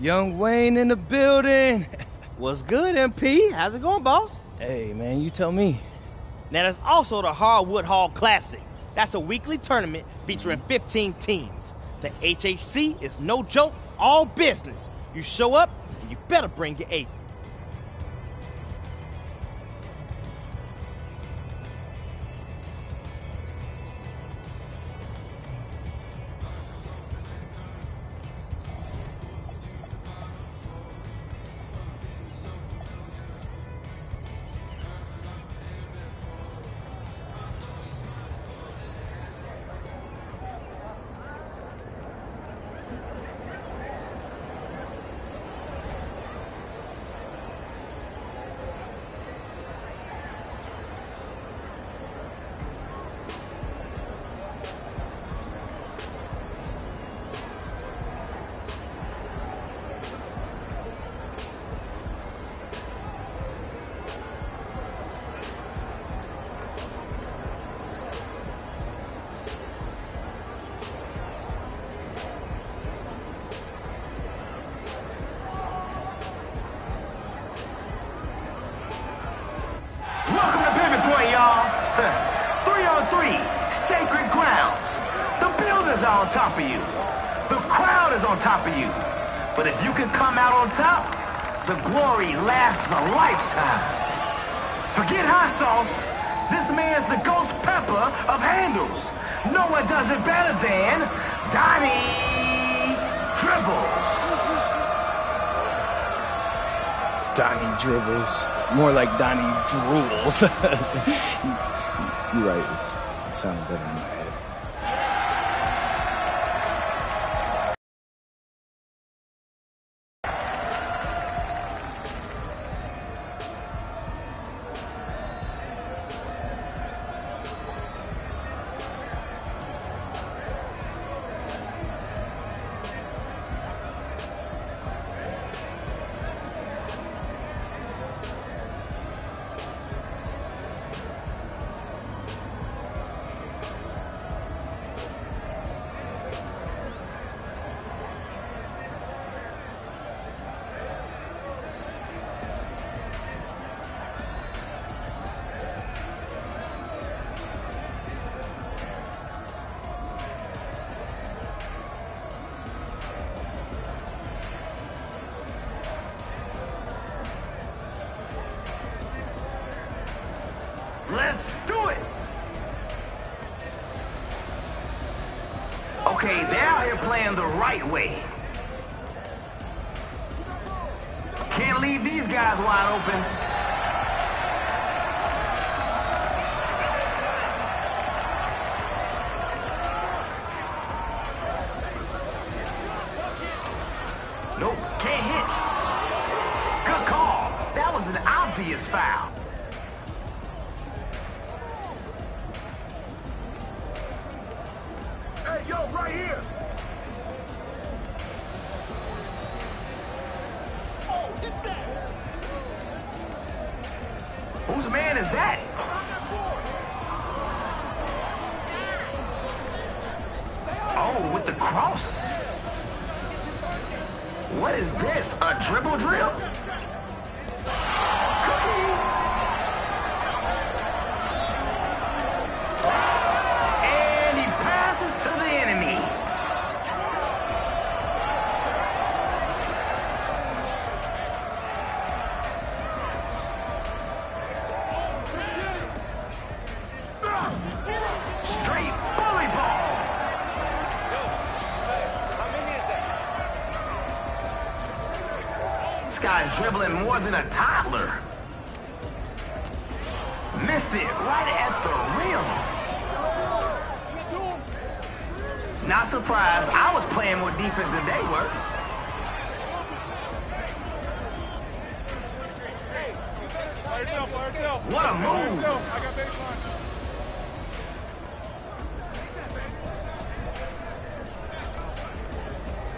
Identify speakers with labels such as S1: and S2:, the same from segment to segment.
S1: Young Wayne in the building.
S2: What's good, MP? How's it going, boss?
S1: Hey, man, you tell me.
S2: Now, there's also the Hardwood Hall Classic. That's a weekly tournament featuring 15 teams. The HHC is no joke, all business. You show up, and you better bring your A.
S3: Sacred grounds. The buildings are on top of you. The crowd is on top of you. But if you can come out on top, the glory lasts a lifetime. Forget hot sauce. This man's the ghost pepper of handles. No one does it better than Donnie Dribbles.
S1: Donnie Dribbles. More like Donnie Drools. You're right, it sounded better in my head.
S3: Let's do it! Okay, they're out here playing the right way. Can't leave these guys wide open. Nope, can't hit. Good call. That was an obvious foul.
S4: Hey, yo, right here! Oh, hit that!
S3: Whose man is that? Oh, with the cross. What is this? A dribble drill? Cookies! And he passes to the enemy. Straight bully ball. This guy's dribbling more than a toddler. Missed it right at the rim. Not surprised. I was playing more defense than they were. What a move.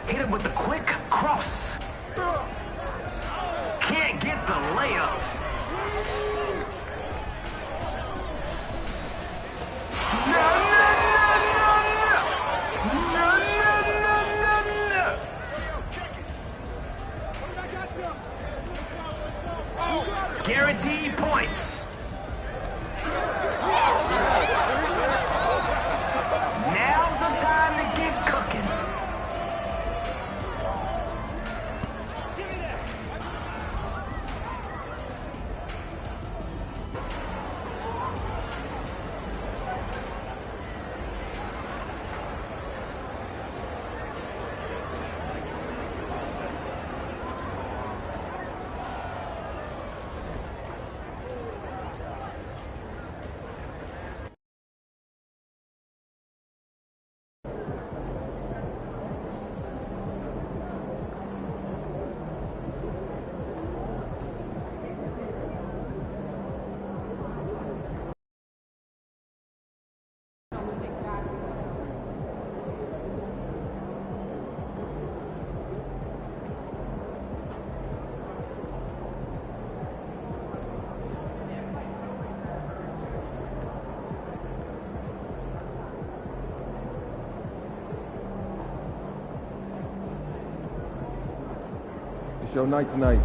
S3: Hit him with the quick cross. Can't get the layup. No, no, no, no, no. No, no, no, no, no. Guaranteed points. Now's the time to get cooking.
S5: It's your night tonight.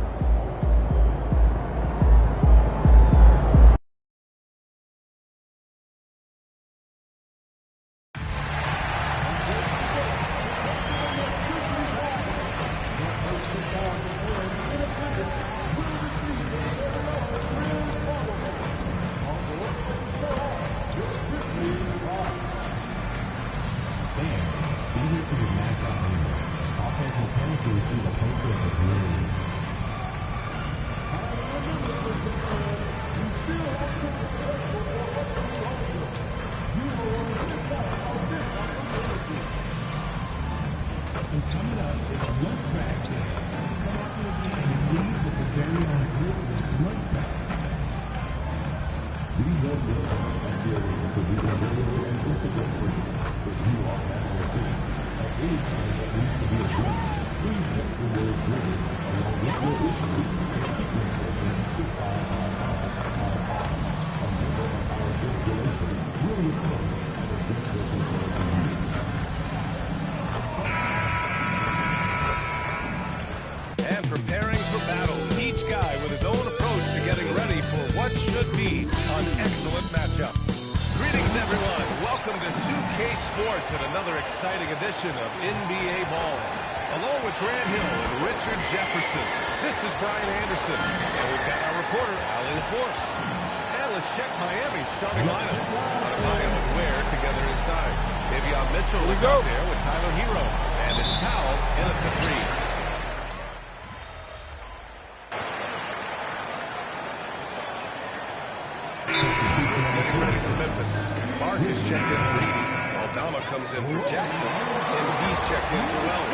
S6: And preparing for battle, each guy with his own approach to getting ready for what should be an excellent matchup. Greetings, everyone. Welcome to 2K Sports and another exciting edition of NBA Ball. Along with Grant Hill and Richard Jefferson, this is Brian Anderson, and we've got our reporter, Allie LaForce. And let's check Miami's starting lineup. Adebayo and Ware together inside. Davion Mitchell is out there with Tyler Hero, and it's Powell in at the three. Getting ready for Memphis. Clark is checked in for Edey. Aldama comes in for Jackson. And he's checked in for Wells.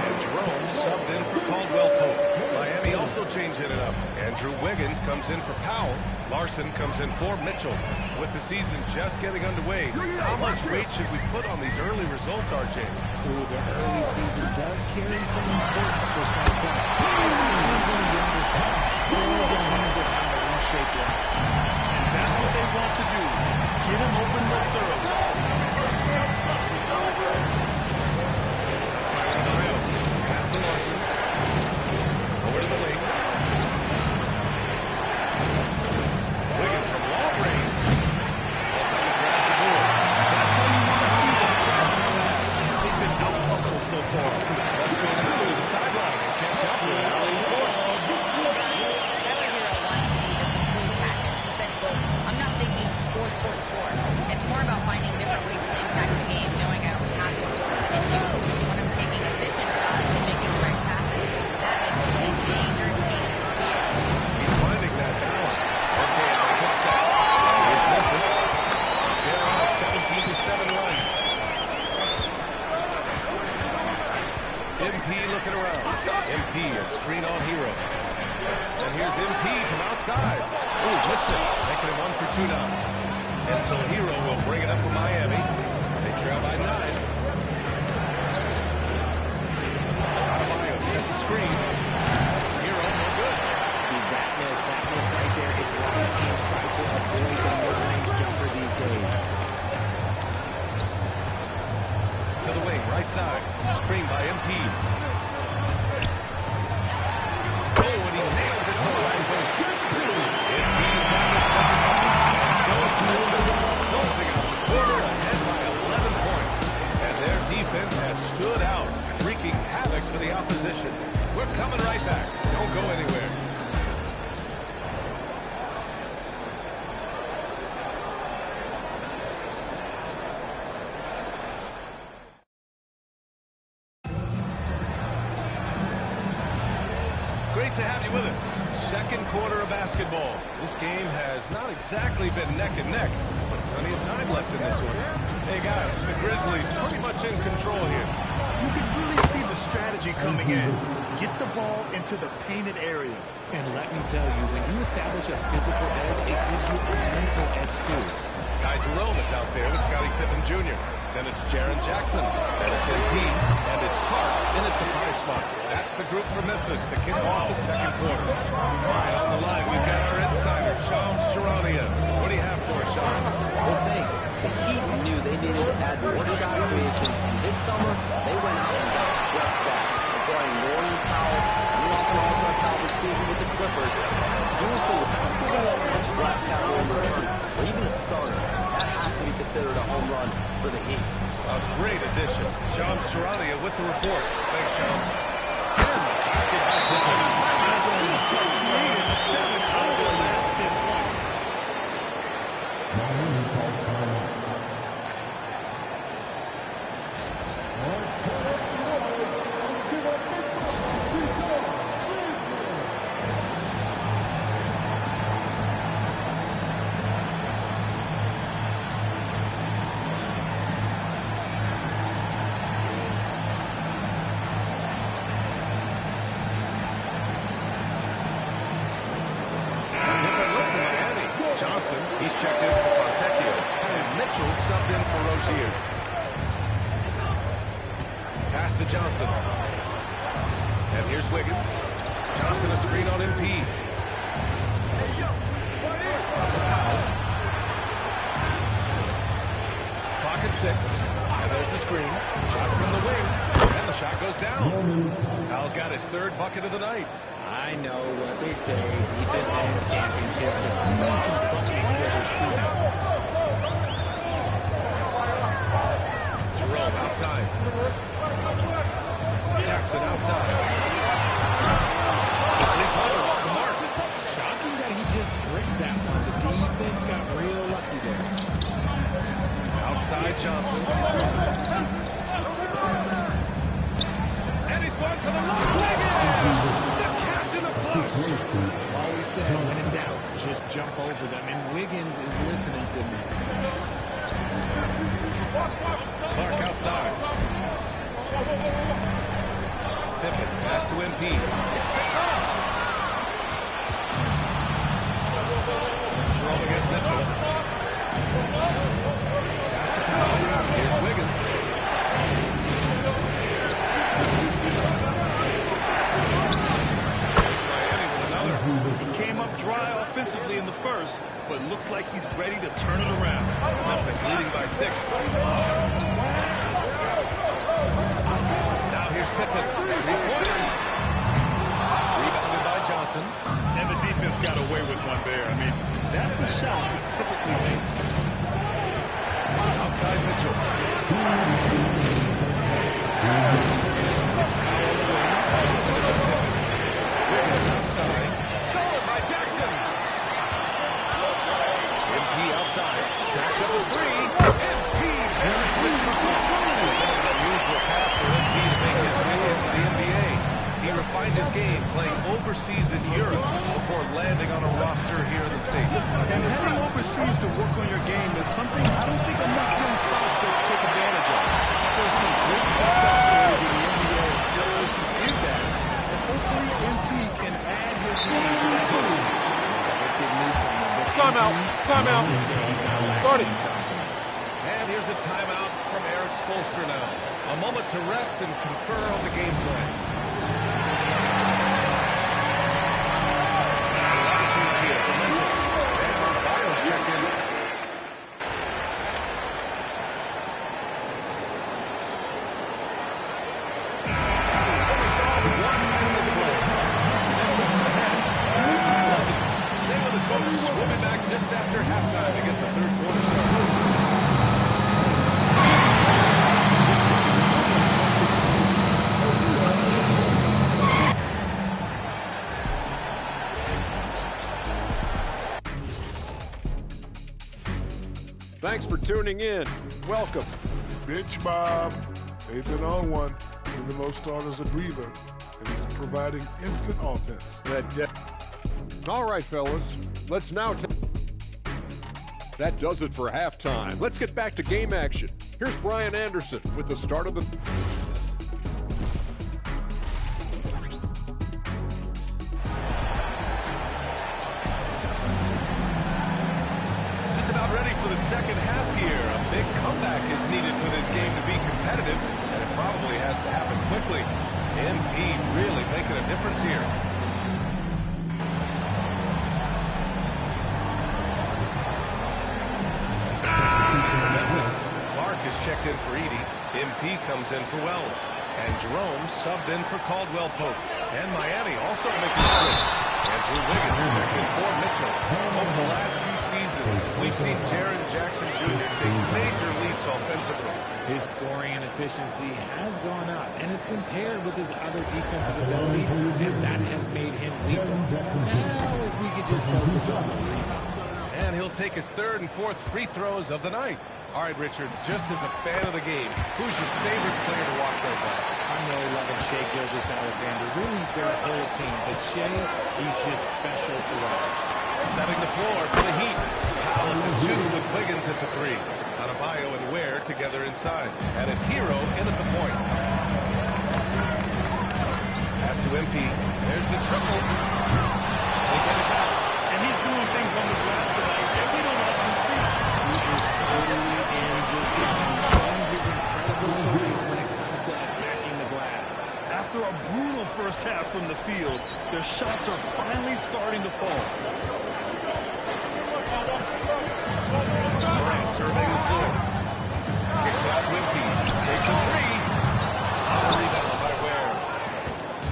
S6: And Jerome subbed in for Caldwell-Pope. Miami also changing it up. Andrew Wiggins comes in for Powell. Larson comes in for Mitchell. With the season just getting underway, how much weight should we put on these early results, RJ?
S7: Ooh, the early season does carry some importance for some guys. It's the teams on the younger side. All the teams that have a shake up.
S6: That's what they want to do. Get him open looks early. That's Adebayo. Pass to Larson. Over to the wing. Wiggins from long range. Aldama grabs the board.
S7: That's how you want to see that pass to glass. They've been out-hustled so far.
S6: Let's go to the sideline and catch up with Allie LaForce.
S8: It's more about finding different ways to impact the game, knowing I don't have to score issue. When I'm taking efficient shots and making the right passes, that makes us a dangerous team.
S6: He's finding that balance. Okay, good step. Here's Memphis. They're on a 17-7 run. MP looking around. MP a screen on Hero. And here's MP from outside. Ooh, missed it. Making it 1 for 2 now. And so Hero will bring it up for Miami. They trail by 9. Adebayo sets a screen. Hero, no good.
S7: See, that miss right there is why teams try to avoid the mid-range jumper these days.
S6: To the wing, right side. Screen by MP. Oh, and he nails it for the right post. with us. Second quarter of basketball. This game has not exactly been neck and neck, but plenty of time left in this one. Hey guys, the Grizzlies pretty much in control here.
S4: You can really see the strategy coming in. Get the ball into the painted area.
S7: And let me tell you, when you establish a physical edge, it gives you a mental edge too.
S6: Ty Jerome is out there with Scottie Pippen Jr. Then it's Jaren Jackson. Then it's MP. And it's Clark in at the 5 spot. That's the group for Memphis to kick off the second quarter. All right, on the line, we've got our insider, Shams Charania. What do you have for us, Shams?
S9: Well, thanks. The Heat knew they needed to add more shot creation, and this summer, they went out and got just that. Acquiring Norman Powell, coming off an all-star caliber season with the Clippers, doing so with comfortable and draft capital in return, or even a starter. That has to be considered a home run for the Heat.
S6: A great addition. Shams Charania with the report. Thanks, Shams. And the basket by Pippen.
S4: He's created 7 out of the last 10 points.
S6: He's checked in for Fontecchio. And Mitchell subbed in for Rozier. Pass to Johnson. And here's Wiggins. Johnson a screen on MP. Up to Powell. Clock at 6. And there's the screen. Shot from the wing. And the shot goes down. Powell's got his 3rd bucket of the night.
S7: I know what they say, defense wins championships, but you need some bucket getters too now.
S6: Jerome outside. Jackson outside. Three-pointer off the mark.
S7: Shocking that he just bricked that one. The defense got real lucky there.
S6: Outside Johnson. And he's one for the lock. Wiggins! The catch in the flush.
S7: Always said, when in doubt, just jump over them. And Wiggins is listening to me.
S6: Clark outside. Pippen, pass to MP. It's picked off. Jerome against Mitchell. Pass to Powell. Here's Wiggins. It's Miami with another.
S4: He came up dry offensively in the first, but looks like he's ready to turn it around.
S6: Memphis leading by 6. Now here's Pippen. Three-pointer. Rebounded by Johnson.
S4: And the defense got away with one there. I mean, that's the shot he typically makes.
S6: Outside Mitchell. It's Powell away. Wiggins outside. Stolen by Jackson. MP outside. Jackson with 3. MP buries the triple. An unusual path for MP to make his way into the NBA. He refined his game playing overseas in Europe before landing on a roster here in the States.
S4: And heading overseas to work on your game is something I don't think enough young prospects take advantage of. There's some great success stories in the NBA of players who do that. And hopefully MP can add his name to that list.
S5: Timeout. Timeout. Starting.
S6: And here's a timeout from Eric Spoelstra now. A moment to rest and confer on the game plan. We'll be back just after halftime to get the third quarter started.
S5: Thanks for tuning in. Welcome.
S10: Bitch Bob. They've been on one. Giving those starters a breather. It is providing instant offense.
S5: All right, fellas. Let's now That does it for halftime. Let's get back to game action. Here's Brian Anderson with the start of the...
S6: Just about ready for the second half here. A big comeback is needed for this game to be competitive, and it probably has to happen quickly. MP really making a difference here. Checked in for Edie. MP comes in for Wells. And Jerome subbed in for Caldwell Pope. And Miami also making a switch. Andrew Wiggins checked in for Mitchell. Over the last few seasons, we've seen Jaren Jackson Jr. take major leaps offensively.
S7: His scoring and efficiency has gone up, and it's been paired with his other defensive ability, and that has made him weaker. Now, if we could just focus on the rebound.
S6: And he'll take his third and fourth free throws of the night. All right, Richard, just as a fan of the game, who's your favorite player to watch right now?
S7: I'm really loving Shai Gilgeous-Alexander, really their whole team. But Shai, he's just special to watch.
S6: Setting the floor for the Heat. Powell at the 2 with Wiggins at the 3. Adebayo and Ware together inside. And it's Hero in at the point. Pass to MP. There's the triple. They get it back.
S4: And he's doing things on the glass tonight that we don't often see.
S7: He is totally in this zone, showing his incredible abilities when it comes to attacking the glass.
S4: After a brutal first half from the field, their shots are finally starting to fall.
S6: Morant surveying the floor. Kicks it out to MP. Takes a 3. Another rebound by Ware.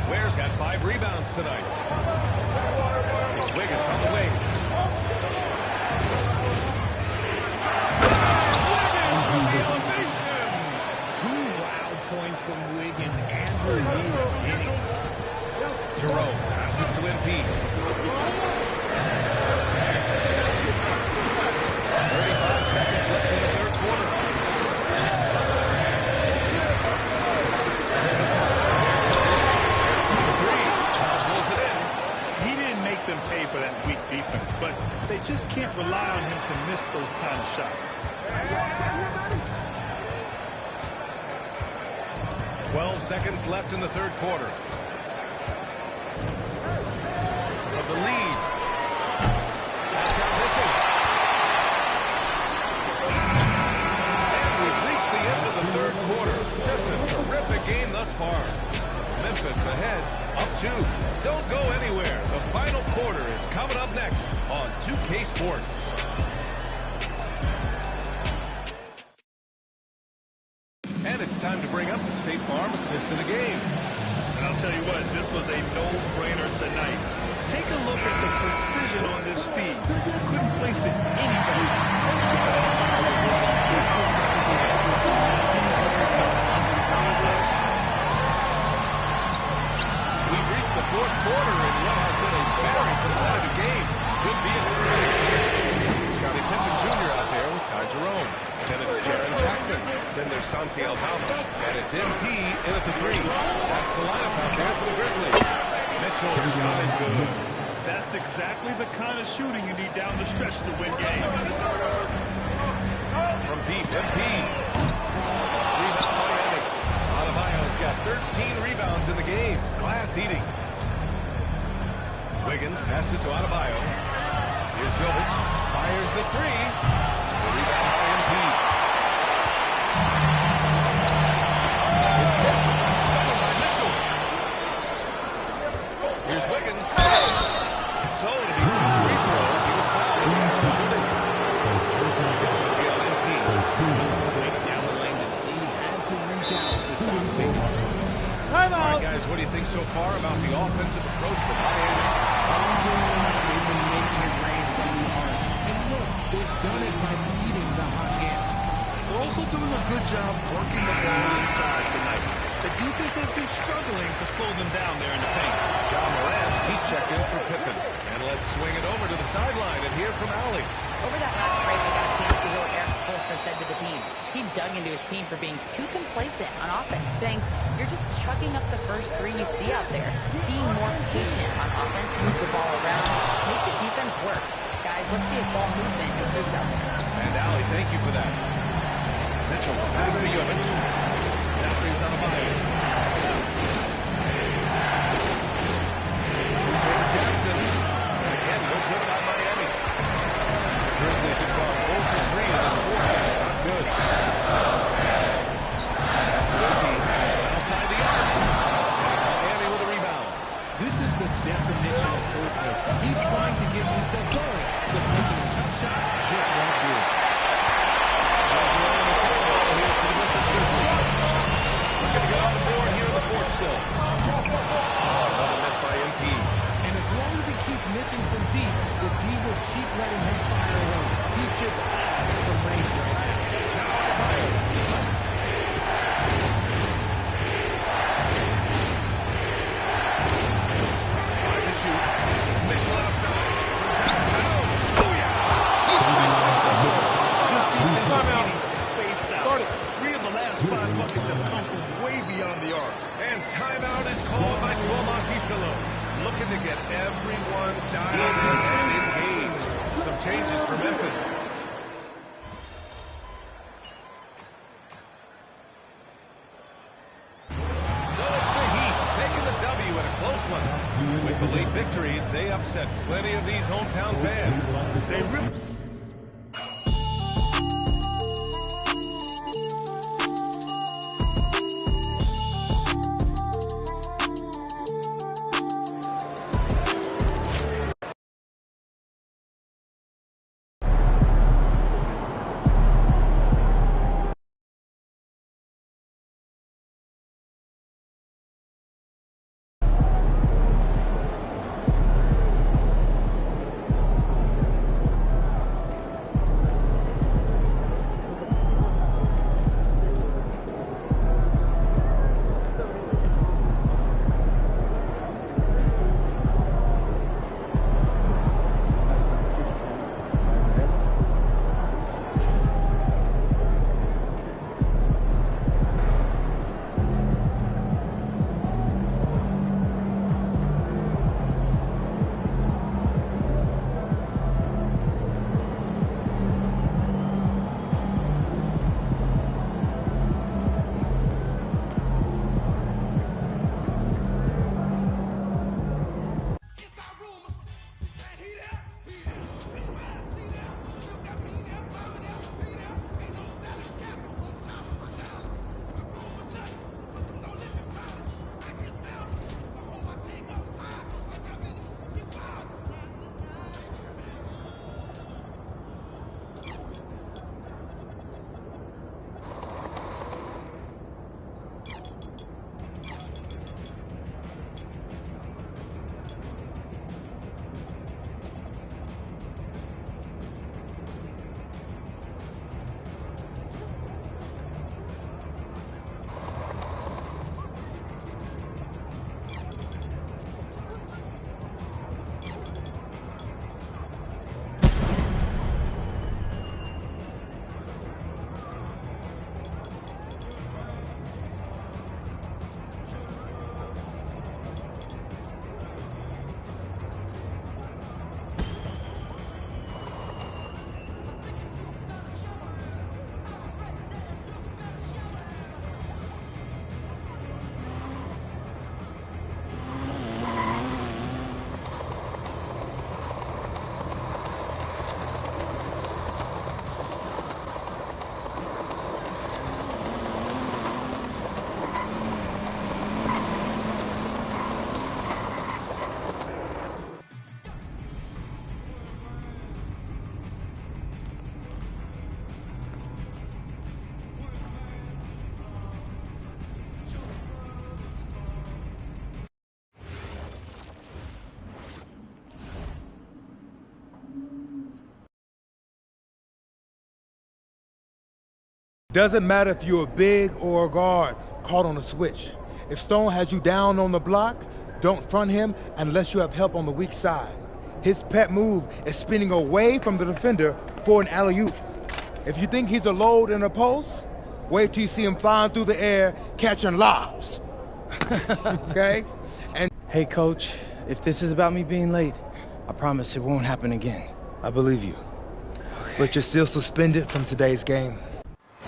S6: Ware's got 5 rebounds tonight. It's Wiggins on the wing.
S7: Two wild points from Wiggins. Andrew, he is getting it.
S6: Jerome passes to MP. 35 seconds left in the third quarter. Pulls it in.
S4: He didn't make them pay for that weak defense, but they just can't rely on him to miss those kind of shots.
S6: 12 seconds left in the third quarter. Of the lead. That shot missing. And we've reached the end of the third quarter. Just a terrific game thus far. Memphis ahead, up 2. Don't go anywhere. The final quarter is coming up next on 2K Sports. And it's time to bring up the State Farm assist to the game.
S4: And I'll tell you what, this was a no-brainer tonight. Take a look at the precision on this feed. Couldn't place it any better.
S6: We've reached the fourth quarter in what has been a very competitive game. Could be an exciting. Scottie Pippen Jr. out there with Ty Jerome. Then it's Jaren Jackson. Then there's Santi Aldama. And it's MP in at the 3. That's the lineup out there for the Grizzlies. Mitchell's shot is good.
S4: That's exactly the kind of shooting you need down the stretch to win games.
S6: From deep, MP. Rebound Miami. Adebayo's got 13 rebounds in the game. Glass eating. Wiggins passes to Adebayo. Here's Jovic. Fires the 3. The rebound by MP. It's tipped. Stolen by Mitchell. Here's Wiggins. So to be 2 free throws, he was fouled in the act of shooting. It's going to be on MP.
S7: He's quick down the lane, and he had to reach out to stop Wiggins.
S6: All right, guys, what do you think so far about the offensive approach for Miami?
S7: They've been making it rain from the arc. And look, they've done it by feeding the hot hands.
S4: They're also doing a good job working the ball inside tonight. The defense has been struggling to slow them down there in the paint.
S6: John Morant, he's checked in for Pippen. And let's swing it over to the sideline and hear from Allie.
S8: Over that last break, I got a chance to hear what Eric's Holster said to the team. He dug into his team for being too complacent on offense, saying, "You're just chucking up the first three you see out there. Being more patient on offense, move the ball around, make the defense work." Guys, let's see if ball movement improves out there.
S6: And Allie, thank you for that. Mitchell, pass to Jovic. That brings on a Meyer. Jackson. And again, no good by Miami. The Grizzlies have gone 0 for 3 in this quarter. Not good. That's the lead. Outside the arc. And it's Miami with a rebound.
S7: This is the definition of forceman. He's trying to get himself going, but taking tough shots just won't do it.
S6: Looking to get on the board here in the fourth still. Another miss by MP.
S7: And as long as he keeps missing from deep, the D will keep letting him fire away. He's just off from range right now.
S6: Now Adebayo. Trying to shoot. Mitchell outside. Downtown. Booyah!
S4: This defense is getting spaced out. 3 of the last 5 buckets have come from way beyond the arc.
S6: And timeout is called by Tomas Isolo. Looking to get everyone dialed in and engaged. Some changes for Memphis. So it's the Heat taking the W in a close one. With the late victory, they upset plenty of these hometown fans.
S4: They really...
S11: Doesn't matter if you're a big or a guard caught on a switch. If Stone has you down on the block, don't front him unless you have help on the weak side. His pet move is spinning away from the defender for an alley-oop. If you think he's a load in a post, wait till you see him flying through the air, catching lobs. Okay? And
S1: Hey, Coach, if this is about me being late, I promise it won't happen again.
S11: I believe you. But you're still suspended from today's game.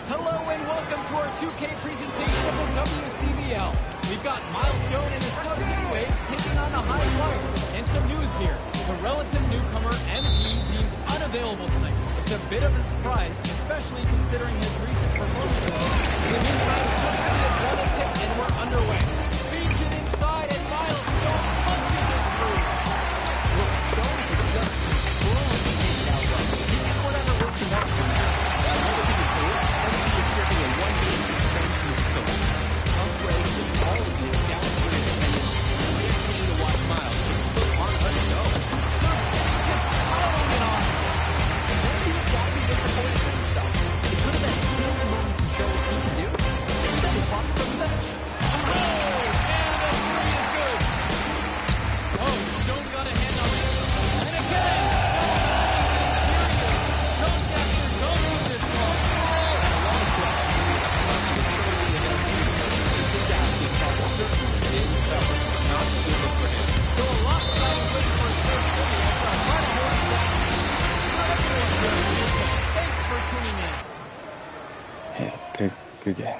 S12: Hello and welcome to our 2K presentation of the WCBL. We've got Milestone and the Snow City Waves taking on the High Flyers. And some news here. The relative newcomer MP deemed unavailable tonight. It's a bit of a surprise, especially considering his recent performance. In the meantime, is one and tip and we're underway. Feeds it inside and Milestone punches it through. Look, Stone is just blowing the game out well. He can whatever works enough for now. Another thing is clear, MP is stripping a one-game suspension from his coach. I'll play with all of the established independents. We're keen to watch Miles put on a show. Just following it on. Maybe it's got to be disappointed in himself. It could have been his moment to show what he can do. Instead, he walked from the bench. Oh, and the three is good. Oh, Stone got a hand on it. And again. Zone after zone with this ball. And a long shot. It's certainly a good team. This guy is certainly did well. Not good look for him. So a lot of guys waiting for a third city after a final horn set. Thanks for tuning in.
S1: Hey, good game.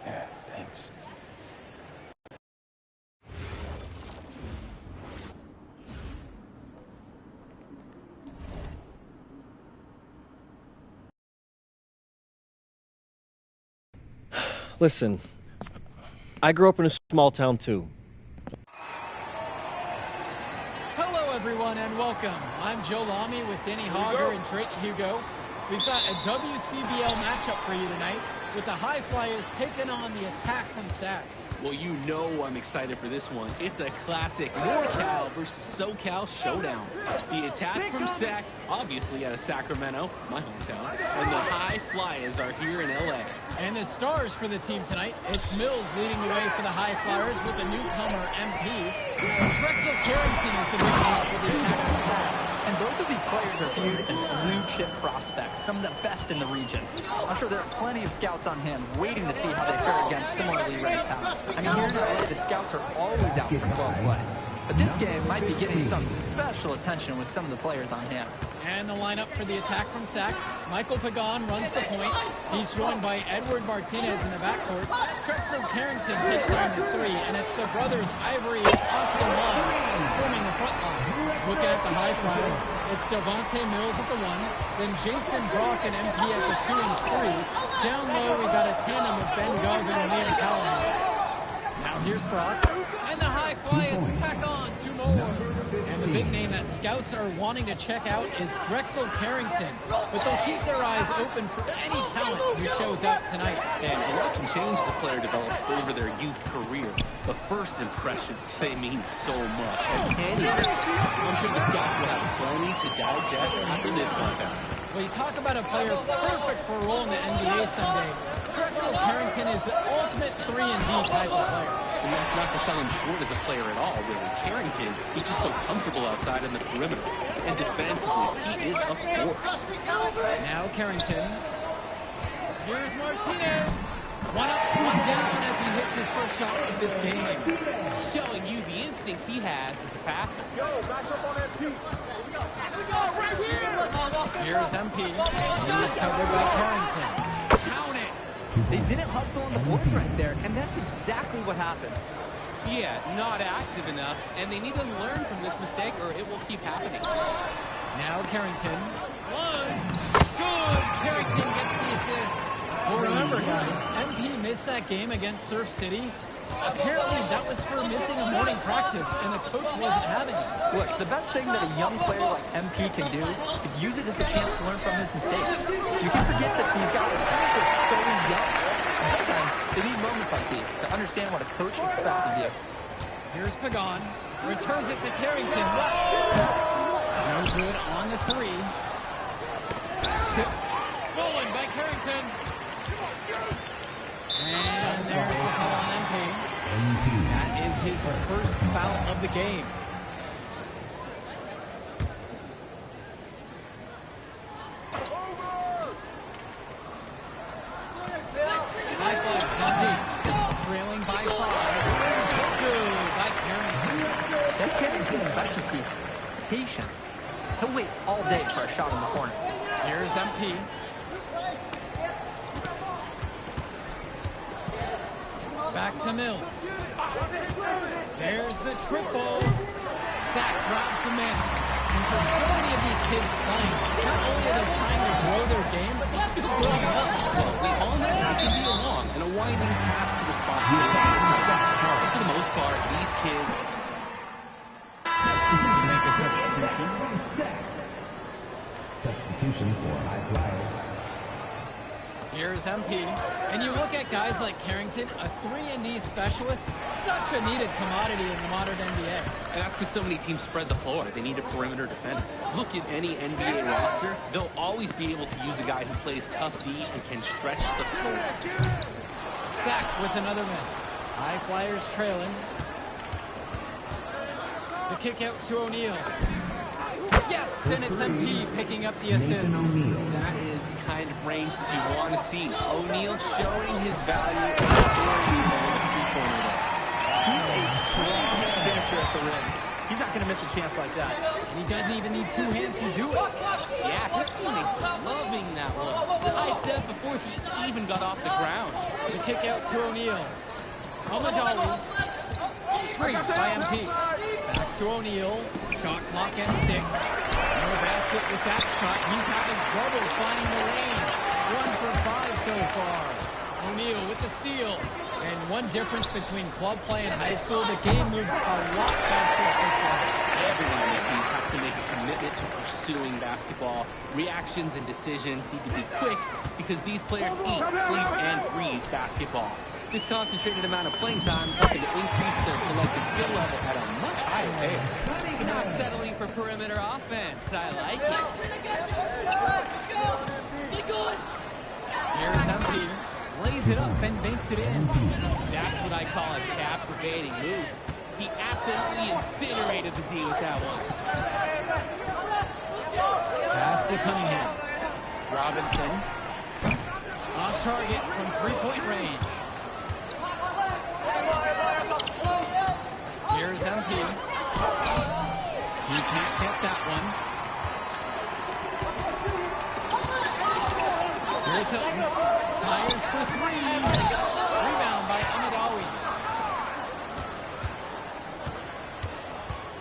S1: Yeah, thanks.
S13: Listen, I grew up in a small town too.
S12: Hello, everyone, and welcome. I'm Joe Lamy with Danny Hogger and Drayton Hugo. We've got a WCBL matchup for you tonight with the High Flyers taking on the Attack from SAC.
S9: Well, you know I'm excited for this one. It's a classic NorCal versus SoCal showdown. The Attack from SAC, obviously out of Sacramento, my hometown, and the High Flyers are here in LA.
S12: And the stars for the team tonight, it's Mills leading the way for the High Flyers with the newcomer MP. Drexel Carrington is the big name for the Attack from SAC.
S14: And both of these players are viewed as blue-chip prospects, some of the best in the region. I'm sure there are plenty of scouts on hand waiting to see how they fare against similarly ranked talents. I mean, here in LA, the scouts are always out for club play. But this game might be getting some special attention with some of the players on hand.
S12: And the lineup for the Attack from SAC. Michael Pagan runs the point. He's joined by Edward Martinez in the backcourt. Drexel Carrington takes on the three, and it's the brothers Ivory and Austin Long forming the front line. Looking at the High Flyers, it's Devontae Mills at the one, then Jason Brock and MP at the 2 and 3. Down low, we got a tandem of Ben Gov and Liam Callahan. Now here's Brock, and the High Flyers tack on two more. And the big name that scouts are wanting to check out is Drexel Carrington, but they'll keep their eyes open for any talent who shows up tonight.
S9: And a lot can change as a player develops over their youth career. The first impressions, they mean so much. And I'm sure the scouts will have plenty to digest after this contest.
S12: Well, you talk about a player perfect for a role in the NBA someday. Drexel Carrington is the ultimate 3-and-D type of player.
S9: And that's not to sell him short as a player at all, really. Carrington, he's just so comfortable outside in the perimeter. And defensively, he is a force.
S12: Now Carrington. Here's Martinez. One up, one down as he hits his first shot of this game.
S9: Showing you the instincts he has as a passer.
S12: Here's MP. He is covered by Carrington. Count it.
S14: They didn't hustle on the boards right there, and that's exactly what happened.
S9: Yeah, not active enough, and they need to learn from this mistake or it will keep happening.
S12: Now Carrington. One. Good. Carrington gets the assist. Well, remember, guys, MP missed that game against Surf City. Apparently, that was for missing a morning practice, and the coach wasn't having it.
S14: Look, the best thing that a young player like MP can do is use it as a chance to learn from his mistakes. You can forget that these guys are so young. And sometimes they need moments like these to understand what a coach expects of you.
S12: Here's Pagan. Returns it to Carrington. No good on the three. Tipped. Stolen by Carrington. And there's the call on MP. That is his first foul of the game.
S14: patience. He'll wait all day for a shot in the corner.
S12: Here's MP. Back to Mills. There's the triple. Zach grabs the miss. And for so many of these kids playing, not only are they trying to grow their game, but they're still growing up.
S9: Well, we all know that can be a long and a winding path to responsibility. But for the most part, these kids
S12: make a substitution.
S15: Substitution for high flyers.
S12: Here's MP. And you look at guys like Carrington, a 3-and-D specialist, such a needed commodity in the modern NBA.
S9: And that's because so many teams spread the floor. They need a perimeter defender. Look at any NBA roster. They'll always be able to use a guy who plays tough D and can stretch the floor.
S12: Sack with another miss. High Flyers trailing. The kick out to O'Neal. Yes, and it's MP picking up the assist.
S9: That is the kind of range that you want to see. O'Neal showing his value and scoring with a three-pointer there.
S14: He's a strong finisher at the rim. He's not going to miss a chance like that.
S12: And he doesn't even need two hands to do it.
S9: Yeah, his teammates loving that one. Hyped up before he even got off the ground.
S12: The kick out to O'Neal. Amadawi. Screen by MP. Back to O'Neal. Shot clock at 6. No basket with that shot. He's having trouble finding the range. 1 for 5 so far. O'Neal with the steal. And one difference between club play and high school, the game moves a lot faster at this level.
S9: Everyone on the team has to make a commitment to pursuing basketball. Reactions and decisions need to be quick because these players eat, sleep, and breathe basketball. This concentrated amount of playing time is helping to increase their collective skill level at a much higher pace.
S12: Not settling for perimeter offense. I like it. Here's MP. Lays it up and banks it in. That's what I call a captivating move.
S9: He absolutely incinerated the D with that one.
S12: Pass to Cunningham. Robinson. Off target from three-point range. Here's MP. He can't get that one. Here's Hilton. Fires for 3. Rebound by Amadawi.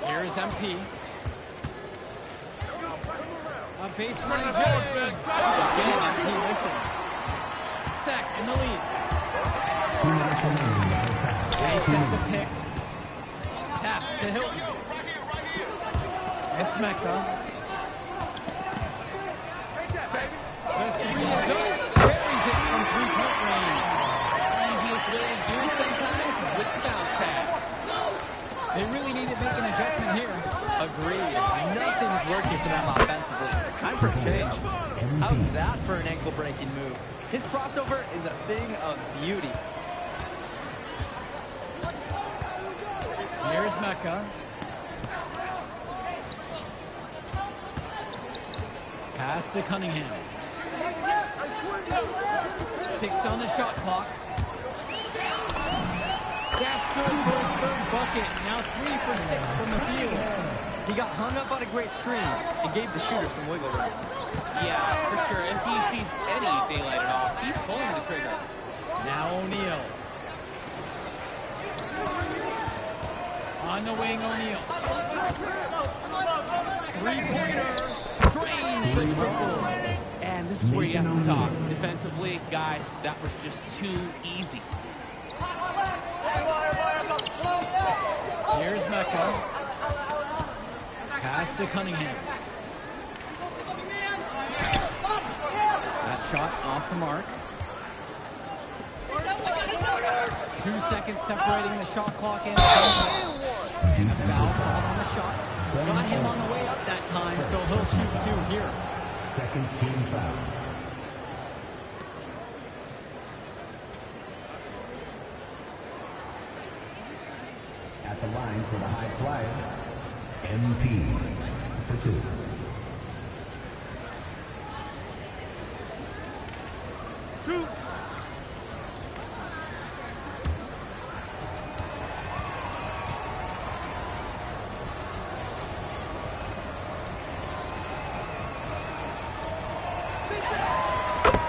S12: Here's MP. A baseline jump. Again, MP missing. Sack in the lead.
S15: 2 minutes remaining.
S12: They set the pick. Pass to Hilton. It's Mecca. The 3 is up. Carries it from 3-point range.
S9: Easiest way to do it sometimes is with the bounce pass.
S12: They really need to make an adjustment here.
S14: Agreed. Nothing's working for them offensively. Time for a change. How's that for an ankle-breaking move? His crossover is a thing of beauty.
S12: Here's Mecca. Pass to Cunningham. 6 on the shot clock. That's good for his third bucket. Now 3 for 6 from the field.
S14: He got hung up on a great screen and gave the shooter some wiggle room.
S9: Yeah, for sure. If he sees any daylight at all, he's pulling the trigger.
S12: Now O'Neal. On the wing, O'Neal. 3-pointer. Drains the triple.
S9: And this is where you have to talk. Defensively, guys, that was just too easy.
S12: Here's Mecca. Pass to Cunningham. That shot off the mark. 2 seconds separating the shot clock and a foul on the shot. Got him on the way up that time, so he'll shoot 2 here.
S15: Second team foul. At the line for the High Flyers, MP for 2.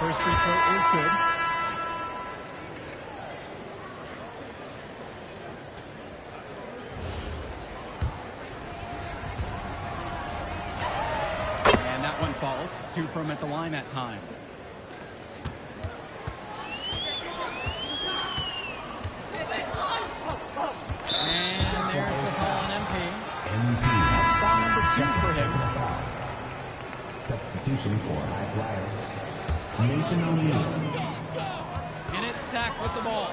S12: First free throw is good. And that one falls. 2 from at the line that time. And there's the call on MP. That's foul number 2 for him.
S15: Substitution for High Flyers. Nathan O'Neal.
S12: And it's sacked with the ball.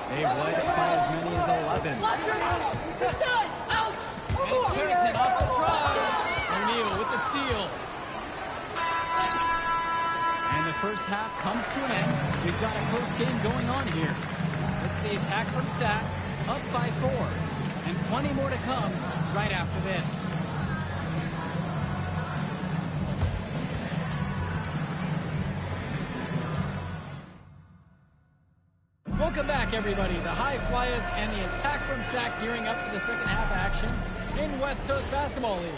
S12: They've led by as many as 11. And it's Carrington off the drive. O'Neal with the steal. And the first half comes to an end. We've got a close game going on here. It's the attack from Sack, up by 4. And plenty more to come right after this. Welcome back, everybody. The High Flyers and the attack from Sack gearing up for the second half action in West Coast Basketball League.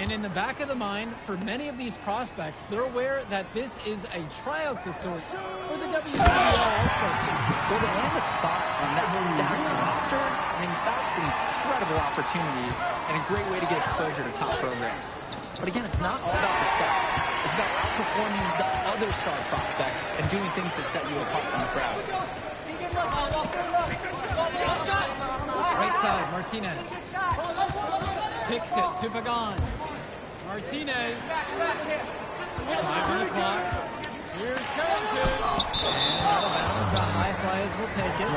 S12: And in the back of the mind, for many of these prospects, they're aware that this is a tryout of sorts for the WCBL All-Star team.
S14: Well, to land a spot on that stacked roster, I mean, that's an incredible opportunity and a great way to get exposure to top programs. But again, it's not all about the stats. It's about outperforming the other star prospects and doing things that set you apart from the crowd.
S12: Right side, Martinez. Kicks it to Pagan. Martinez. 5 on the clock. Here's Carrington. And out of bounds. The High Flyers will take it.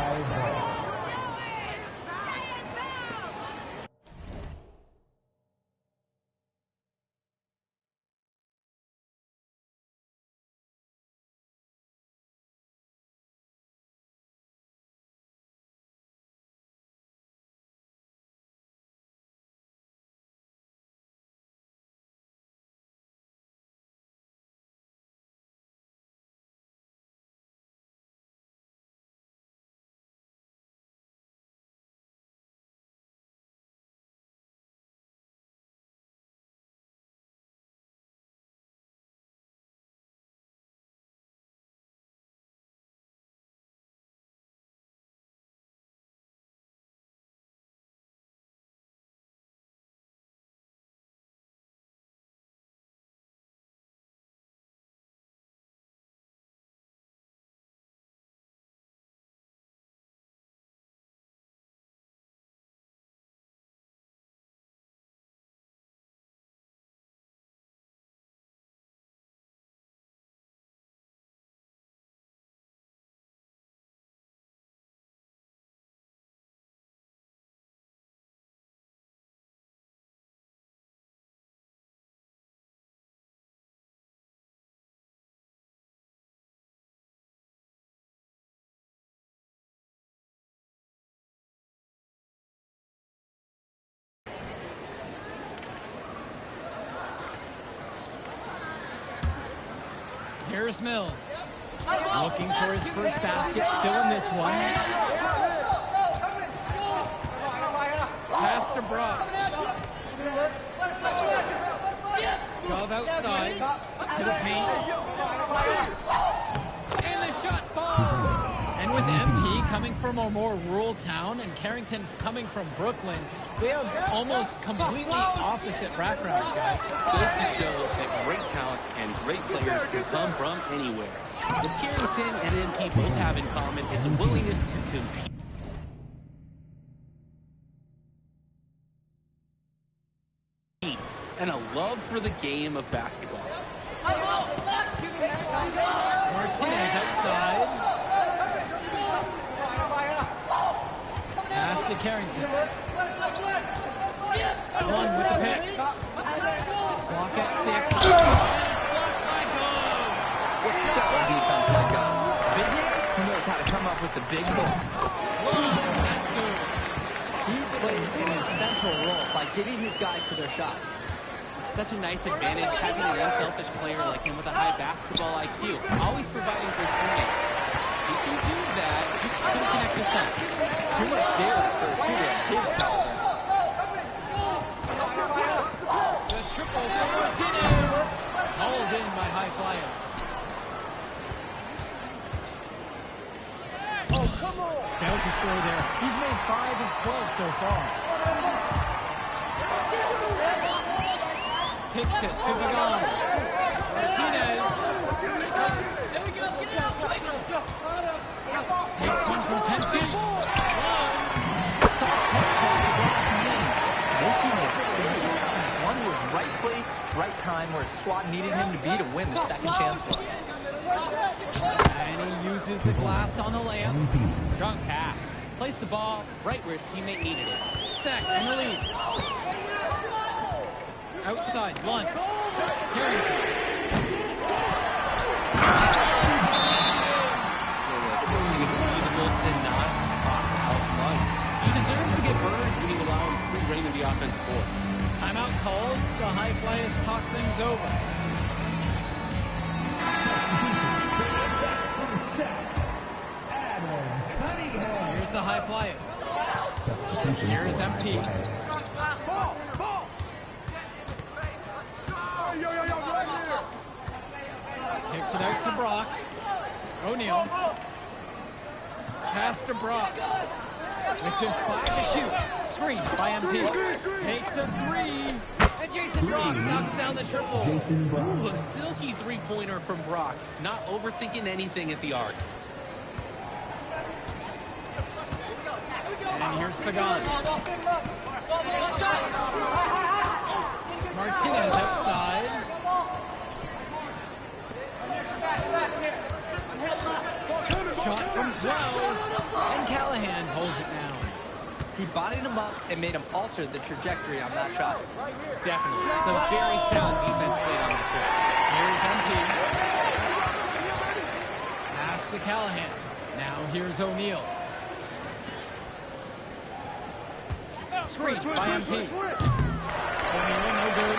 S12: Here's Mills. Looking for his first basket, still in this one. Pass to Brock. Gov outside to the paint. And the shot falls. And with MP coming from a more rural town and Carrington coming from Brooklyn, they have almost completely opposite backgrounds, guys.
S9: Goes to show that great talent and great players can come from anywhere. What Carrington and MP both have in common is a willingness to compete. And a love for the game of basketball.
S12: Martinez outside. Pass to Carrington. One with the pick. Clock at 6.
S14: What's that defense like? big moments. He plays an essential role by getting his guys to their shots.
S12: Such a nice advantage having an unselfish player like him with a high basketball IQ, always providing for his teammates. He can do that, just couldn't connect this time.
S14: Too much daily for a shooter at his caliber.
S12: The triple for Martinez, hauled in by high flyers. Oh, come on! Fails to score there. He's made 5 of 12 so far. Kicks it to Vigan. Martinez. Takes one from 10 feet.
S14: Soft catch at the glass knee. Making a save. One was right place, right time where his squad needed him to be to win the second chance look.
S12: And he uses the glass on the layup. Strong pass. Placed the ball right where his teammate needed it. Sec in the lead. Outside, Lunt. Harrington. To not box out Lunt. He deserves to get burned when you allow him free reign of the offense board. Timeout called. The high flyers talk things over. Here's the high flyers. Here's MP. Kicks it out to Brock. O'Neal. Pass to Brock. With just 5 to shoot. Screen by MP. Takes a 3. And Jason Brock knocks down the triple.
S9: Ooh,
S12: a silky three-pointer from Brock. Not overthinking anything at the arc. And here's Pagan. Martinez outside. Shot from 12. And Callahan pulls it down.
S14: He bodied him up and made him alter the trajectory on that shot.
S12: Definitely. Some very sound defense played on the court. Here's MP. Pass to Callahan. Now here's O'Neal. Screen by MP. O'Neal, no good.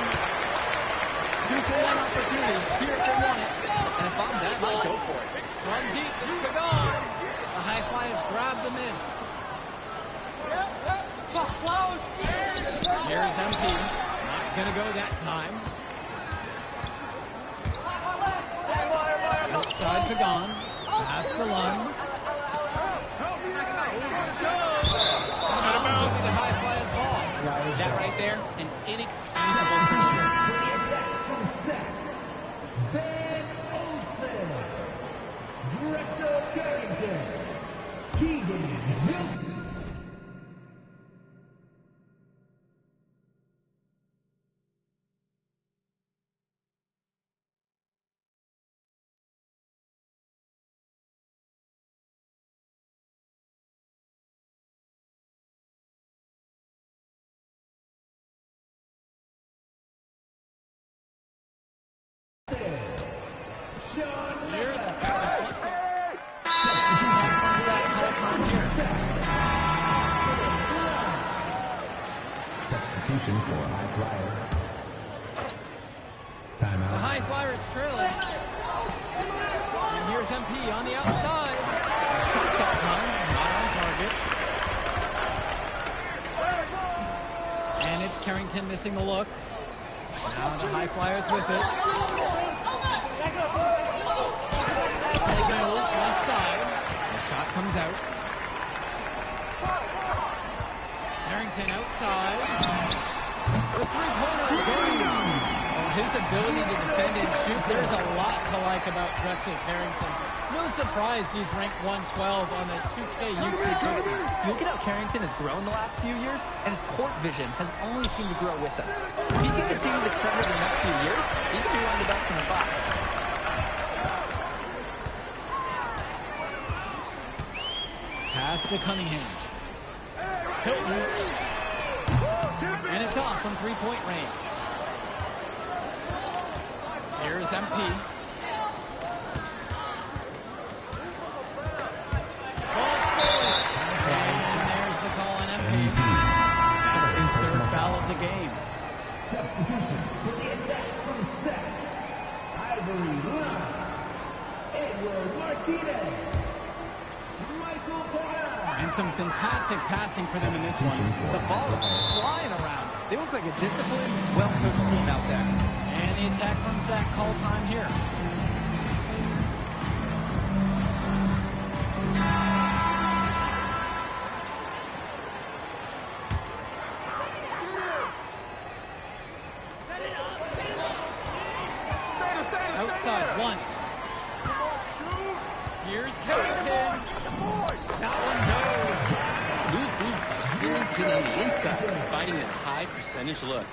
S12: 2-for-1 opportunity. Here if they want it.
S14: And if I'm them, I'll go for it.
S12: From deep is Pagan. The high flyers grab the miss. Here's MP. Not gonna go that time. Outside Pagan. Pass to Lund. The high flyers ball. That right there, an inexcusable turnover.
S15: Ben Olsen. Drexel Carrington. Keegan Hilton. Substitution for high flyers. Timeout.
S12: The high flyers trailing. And here's MP on the outside. Shot that time, not on target. And it's Carrington missing the look. Now the high flyers with it. Goes left side. The shot comes out. Harrington outside. The three-pointer goes. His ability to defend and shoot, there's a lot to like about Drexel Carrington. No surprise he's ranked 112 on the 2K YouTube.
S14: Look at how Carrington has grown the last few years, and his court vision has only seemed to grow with him. If he can continue this trend over the next few years, he could be one of the best in the class.
S12: Pass to Cunningham. Hilton. And it's off from three-point range. Here's MP. Ball And some fantastic passing for them in this one.
S14: The ball is flying around. They look like a disciplined, well-coached team out there.
S12: And the attack from Sack call time here. Outside, one. Here's Carrington. That one goes.
S9: Smooth move by Carrington on the inside, finding that high percentage look.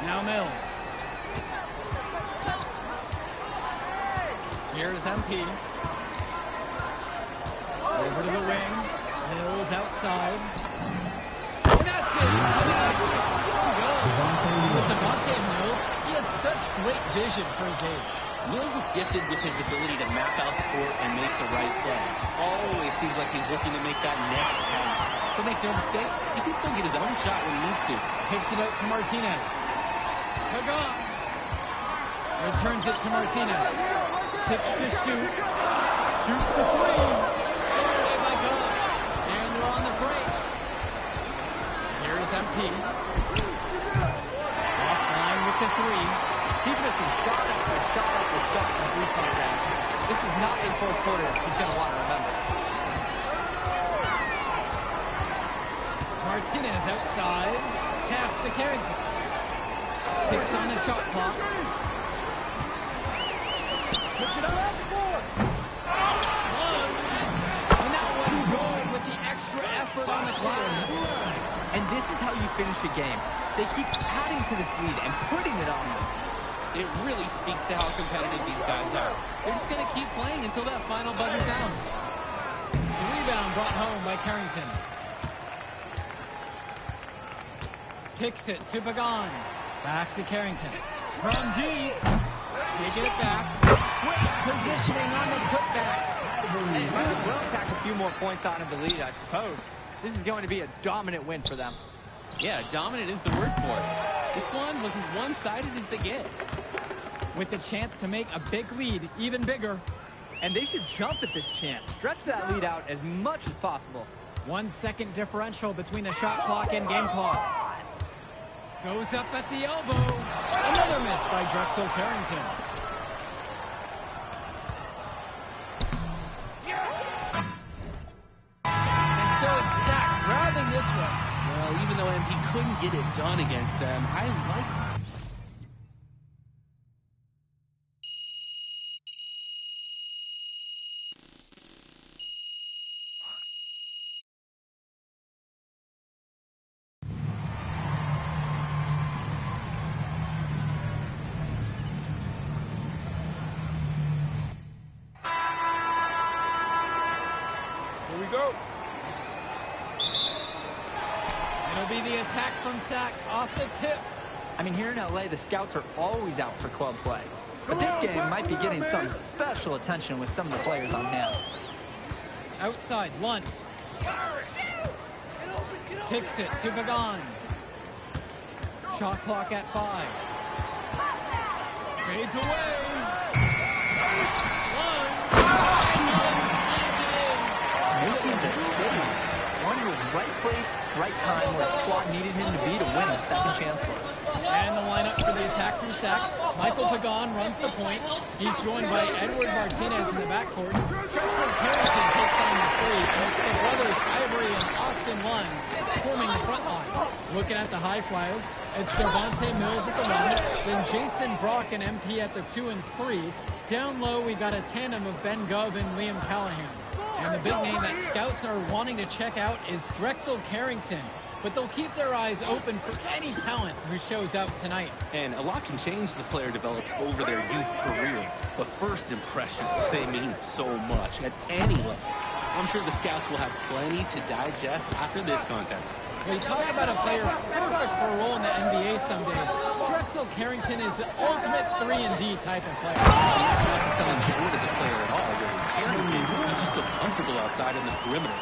S12: Now Mills. Here's MP. Over to the wing. Mills outside. And that's it. With Devontae Mills, he has such great vision for his age.
S9: Mills is gifted with his ability to map out the court and make the right play. Always seems like he's looking to make that next pass. But make no mistake, he can still get his own shot when he needs to.
S12: Kicks it out to Martinez. Pagan returns it to Martinez. 6 to shoot. Shoots the three. Stolen away by God. And they're on the break. Here's MP. Offline with the three.
S14: He's missing shot after shot after shot from three-point range. This is not a fourth quarter he's going to want to remember.
S12: Martinez outside. Pass to Carrington. 6 on the shot clock. Puts it up. One. And that one's good with the extra effort on the glass.
S14: And this is how you finish a game. They keep adding to this lead and putting it on them.
S9: It really speaks to how competitive these guys are. They're just going to keep playing until that final buzzer sounds.
S12: Rebound brought home by Carrington. Kicks it to Pagan. Back to Carrington. From deep. They get it back. Quick positioning on the putback.
S14: Hey, might as well tack a few more points onto the lead, I suppose. This is going to be a dominant win for them.
S9: Yeah, dominant is the word for it. This one was as one-sided as they get.
S12: With the chance to make a big lead even bigger.
S14: And they should jump at this chance. Stretch that lead out as much as possible.
S12: 1 second differential between the shot clock and game clock. Goes up at the elbow. Another miss by Drexel Carrington. And so it's Sack grabbing this one.
S9: Well, even though MP couldn't get it done against them, I like
S10: Here we go.
S12: It'll be the attack from Sack off the tip.
S14: I mean, here in LA, the scouts are always out for club play. But this game might be getting some special attention with some of the players on hand.
S12: Outside, Lunt. Kicks it to Pagan. Shot clock at 5. Fades away.
S14: Making the save. One was right place, right time, where the squad needed him to be to win the second chance for it.
S12: And the lineup for the attack from Sack. Michael Pagan runs the point. He's joined by Edward Martinez in the backcourt. Drexel Carrington takes on the three. And it's the brothers Ivory and Austin Lund forming the front line. Looking at the high flyers, it's Devontae Mills at the 1, then Jason Brock and MP at the 2 and 3. Down low, we got a tandem of Ben Gov and Liam Callahan. And the big name that scouts are wanting to check out is Drexel Carrington. But they'll keep their eyes open for any talent who shows up tonight.
S9: And a lot can change as the player develops over their youth career. But first impressions, they mean so much at any level. I'm sure the scouts will have plenty to digest after this contest.
S12: We talk about a player perfect for a role in the NBA someday. Drexel Carrington is the ultimate 3-and-D type of player.
S9: Not selling short as a player at all, really. Carrington, he's just so comfortable outside in the perimeter.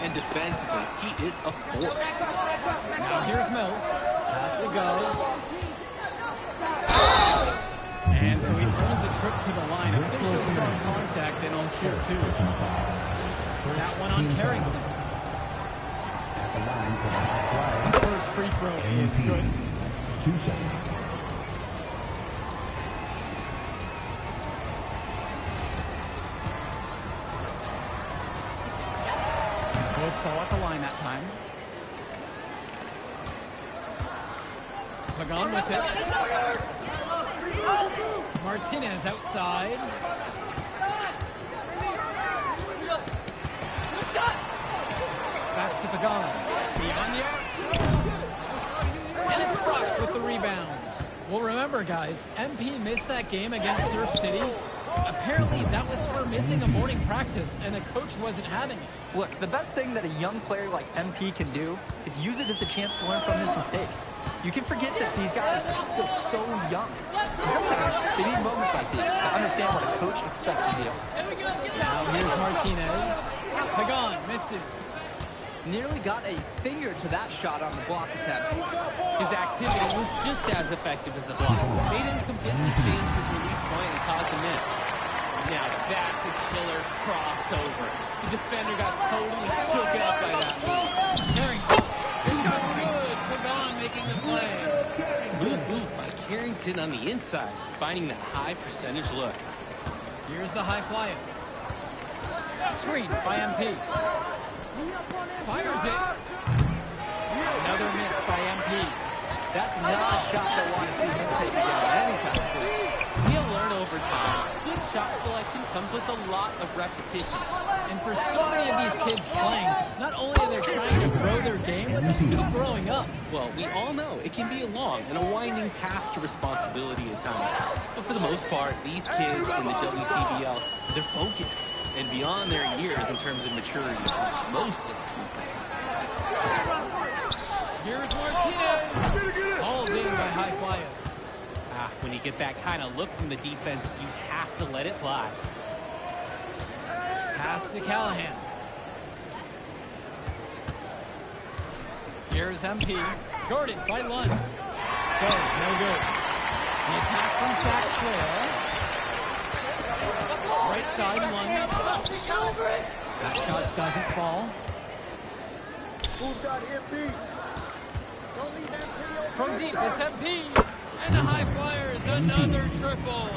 S12: And defensively, he is a force. Now here's Mills. Has to go. And so he throws a trip to the line. I'm going to show some contact and he'll shoot two. That one on Carrington. The first free throw is good.
S15: 2 shots.
S12: Both fall at the line that time. Pagan with it. Martinez outside. Back to Pagan. Beyond the arc. And it's Brock with the rebound. Well, remember, guys, MP missed that game against Surf City. Apparently, that was for missing a morning practice, and the coach wasn't having it.
S14: Look, the best thing that a young player like MP can do is use it as a chance to learn from his mistake. You can forget that these guys are still so young. Sometimes they need moments like these to understand what a coach expects of you.
S12: Now here's Martinez. Pagan misses.
S14: Nearly got a finger to that shot on the block attempt.
S16: His activity was just as effective as a block. Made him completely change his release point and caused a miss. Now that's a killer crossover. The defender got totally shook up by that move.
S12: Carrington. This shot's good. Pagan making the play.
S16: Smooth move by Carrington on the inside, finding that high percentage look.
S12: Here's the high flyers. Screen by MP. Fires it. Another miss by MP.
S14: That's not a shot they want to see him take again anytime soon.
S16: He'll learn over time. Good shot selection comes with a lot of repetition.
S12: And for so many of these kids playing, not only are they trying to grow their game, but they're still growing up.
S16: Well, we all know it can be a long and a winding path to responsibility at times. But for the most part, these kids in the WCBL, they're focused and beyond their years in terms of maturity. Most of them would say.
S12: Here's Martinez. Hauled in by high flyers.
S16: When you get that kind of look from the defense, you have to let it fly.
S12: Pass to Callahan. Here's MP. Shorted by Lund. Goes, no good. The attack from Zach Clare. Right side, Lund. That shot doesn't fall.
S10: Who's got MP?
S12: From deep, it's MP. And the high flyers, another triple.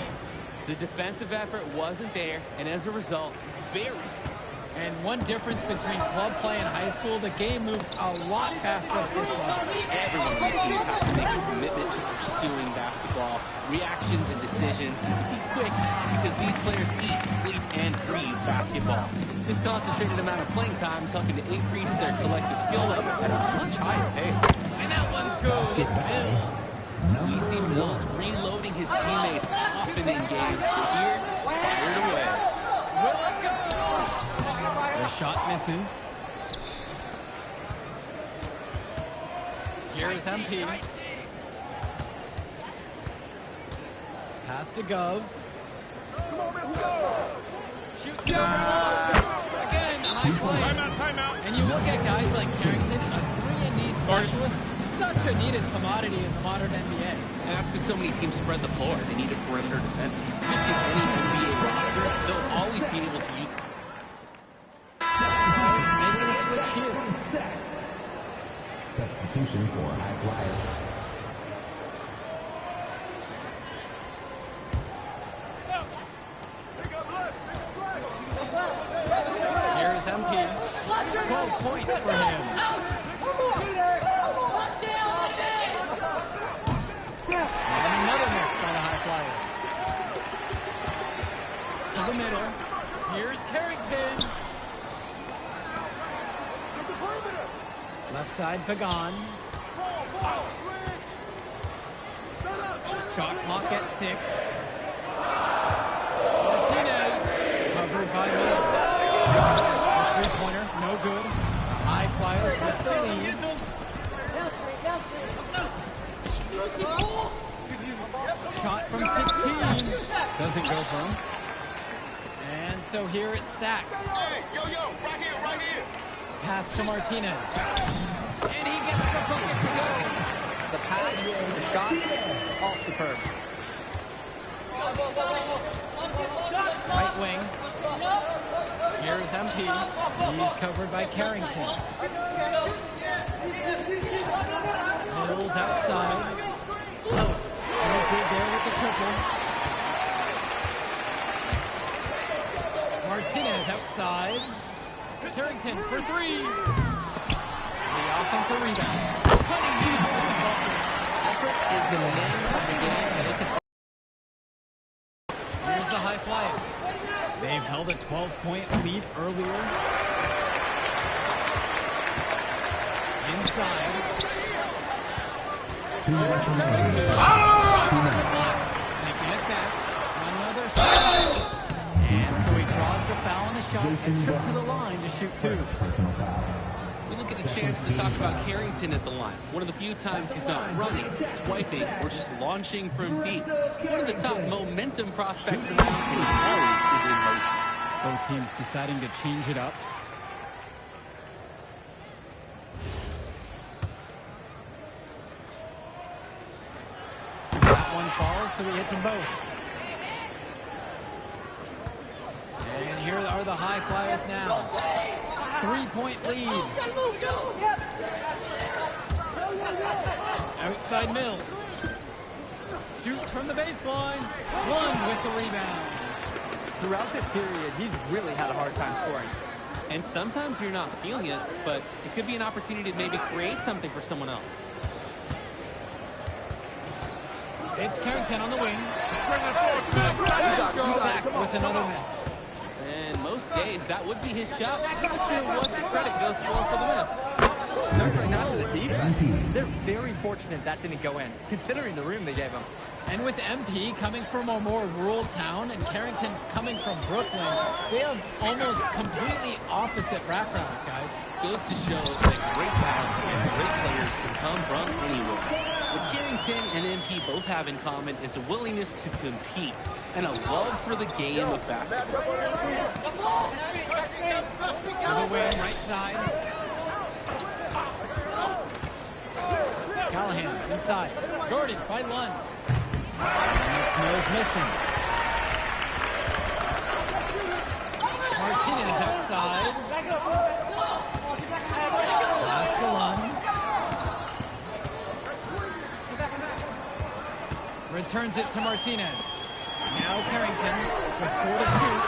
S16: The defensive effort wasn't there, and as a result, very simple.
S12: And one difference between club play and high school, the game moves a lot faster at this level.
S16: Everyone on the team has to make a commitment to pursuing basketball. Reactions and decisions need to be quick because these players eat, sleep, and breathe basketball. This concentrated amount of playing time is helping to increase their collective skill level at a much higher pace.
S12: And that one's good. Mills.
S16: We see Mills reloading his teammates often in games, but here, fired away.
S12: The shot misses. Here's MP. Pass to Gov. Shoots it over. Again, high play.
S6: Timeout.
S12: And you look at guys like Carrington, a 3-and-D specialist, such a needed commodity in the modern NBA.
S16: And that's because so many teams spread the floor. They need a perimeter defender. You see any NBA roster, they'll always be able to use.
S12: Making a switch here.
S15: Substitution for high flyers.
S12: Here's MP. 12 points for him. And another miss by the high flyers. To the middle. Here's Carrington. Left side, Pagan. Shot clock at 6. Martinez. Covered by Mills. Three-pointer, no good. High flyers with the lead. Shot from 16. Doesn't go for him. And so here it's Sack.
S10: Hey, yo, right here.
S12: Pass to Martinez. And he gets the bucket to go.
S14: The pass, the shot, all superb.
S12: Right wing. Here's MP. He's covered by Carrington. Mills outside. No good there with the triple. Martinez outside. Carrington for three. The offensive rebound.
S14: Effort is the name of the game, and it can.
S12: Here's the high flyers. They've held a 12-point lead earlier. Inside.
S15: 2 minutes remaining. 2 minutes.
S12: Taking it back. Another shot. And so he draws the foul on the shot and trips to the line to shoot two.
S15: Personal foul.
S16: We look at the chance to talk about Carrington at the line. One of the few times he's not running, swiping, or just launching from deep. One of the top momentum prospects in the league, and he always is in motion.
S12: Both teams deciding to change it up. That one falls, so he hits them both. And here are the high flyers now. 3-point lead. Outside Mills. Shoots from the baseline. One with the rebound.
S14: Throughout this period, he's really had a hard time scoring.
S16: And sometimes you're not feeling it, but it could be an opportunity to maybe create something for someone else.
S12: It's Carrington on the wing. Zach with another miss.
S16: And most days, that would be his shot. I'm not sure what the credit goes for the miss.
S14: Certainly not to the defense. They're very fortunate that didn't go in, considering the room they gave him.
S12: And with MP coming from a more rural town and Carrington coming from Brooklyn, they have almost completely opposite backgrounds, guys.
S16: Goes to show that great talent and great players can come from anywhere. What Carrington and MP both have in common is a willingness to compete and a love for the game of basketball.
S12: To the wing, right side. Callahan inside. Guarded by Lund. Snow's missing. Martinez outside. Pass to Lund. Returns it to Martinez. Now Carrington with 4 to shoot.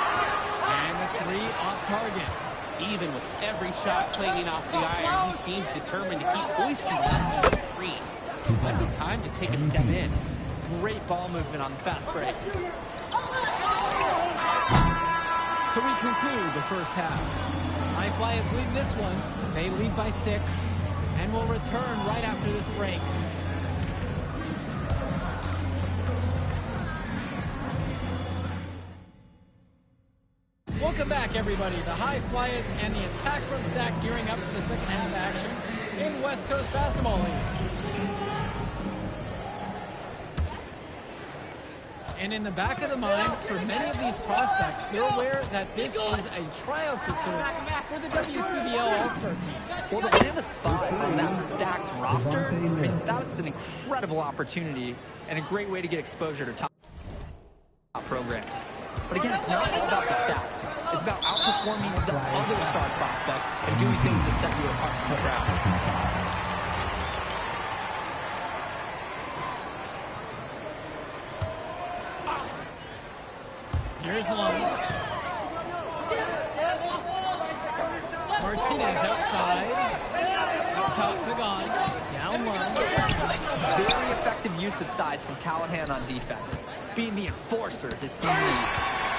S12: And the 3 off target.
S16: Even with every shot clanging off the iron, he seems determined to keep hoisting up these threes. Might be time to take a step in.
S14: Great ball movement on the fast break.
S12: So we conclude the first half. High Flyers lead this one. They lead by 6 and will return right after this break. Welcome back, everybody. The High Flyers and the attack from Zach gearing up for the second half action in West Coast Basketball League. And in the back of the mind, for many of these prospects, they're aware that this is a tryout facility for the WCBL All-Star team.
S14: Well, to land a spot on that stacked roster, I mean, that's an incredible opportunity and a great way to get exposure to top programs. But again, it's not all about the stats. It's about outperforming the other star prospects and doing things that set you apart from the crowd.
S12: Here's Lund. Martinez outside. Up top, Pagan. Down Lund.
S14: Very effective use of size from Callahan on defense, being the enforcer his team needs.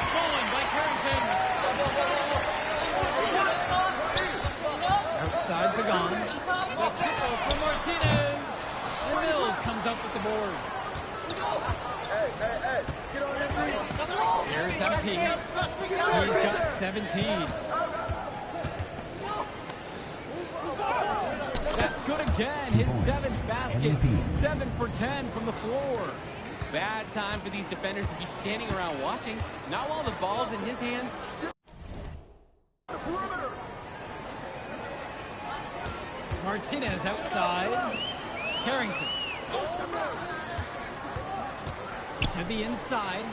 S12: Stolen by Carrington. Outside Pagan. The triple from Martinez. And Mills comes up with the board. Here's MP. He's got 17. That's good again. His 7th basket. 7 for 10 from the floor.
S16: Bad time for these defenders to be standing around watching. Not while the ball's in his hands.
S12: Martinez outside. Carrington. To the inside.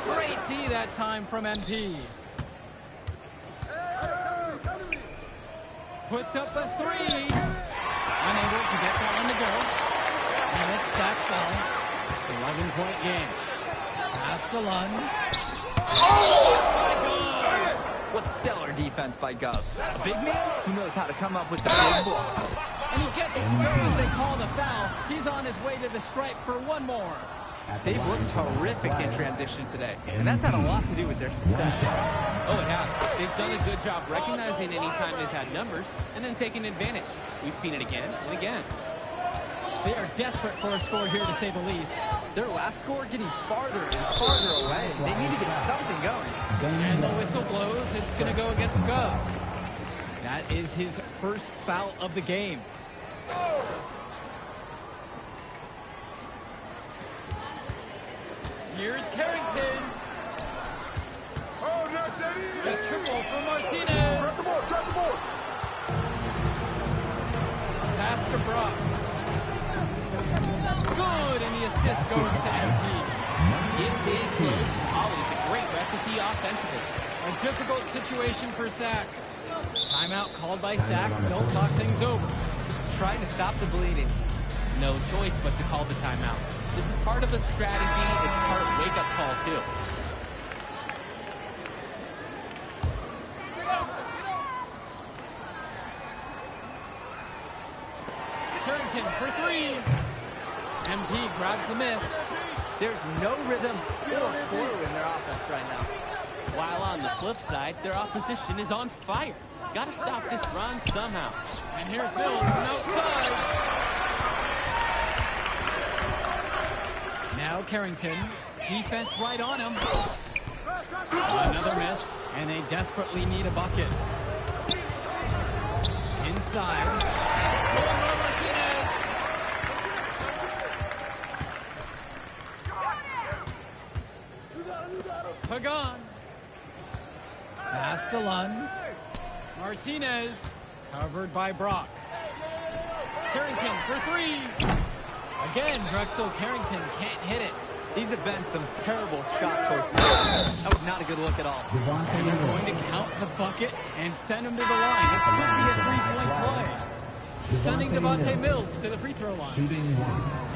S12: Great D that time from MP. Puts up a three. Unable to get that one to go. And it's Sack's ball. 11-point game. Pass to Lund.
S14: What stellar defense by Gov. A big man who knows how to come up with the big balls.
S12: And he gets it to go as they call the foul. He's on his way to the stripe for one more.
S14: They've looked terrific in transition today, and that's had a lot to do with their success.
S16: Oh, it has. They've done a good job recognizing any time they've had numbers and then taking advantage. We've seen it again and again.
S12: They are desperate for a score here, to say the least.
S14: Their last score getting farther and farther away. They need to get something going.
S12: And the whistle blows. It's going to go against Gov. That is his first foul of the game. Here's Carrington.
S10: Oh, knock that in.
S12: The triple for Martinez.
S10: Grab the board, grab the board.
S12: Pass to Brock. Good, and the assist goes to MP.
S16: Get big, close, always a great recipe offensively.
S12: A difficult situation for Sack. Timeout called by Sack. They'll talk things over.
S14: Trying to stop the bleeding.
S16: No choice but to call the timeout. This is part of a strategy. It's part of wake-up call, too.
S12: Carrington for three. MP grabs the miss.
S14: There's no rhythm or flow in their offense right now.
S16: While on the flip side, their opposition is on fire. Got to stop this run somehow.
S12: And here's Mills from outside. Now Carrington. Defense right on him. Another miss, and they desperately need a bucket. Inside. Pagan. Pass to Lund. Martinez. Covered by Brock. Carrington for three. Again, Drexel Carrington can't hit it.
S14: These have been some terrible shot choices. That was not a good look at all.
S12: And they're going to count the bucket and send him to the line. It could be a three-point play. Sending Devontae Mills to the free throw line.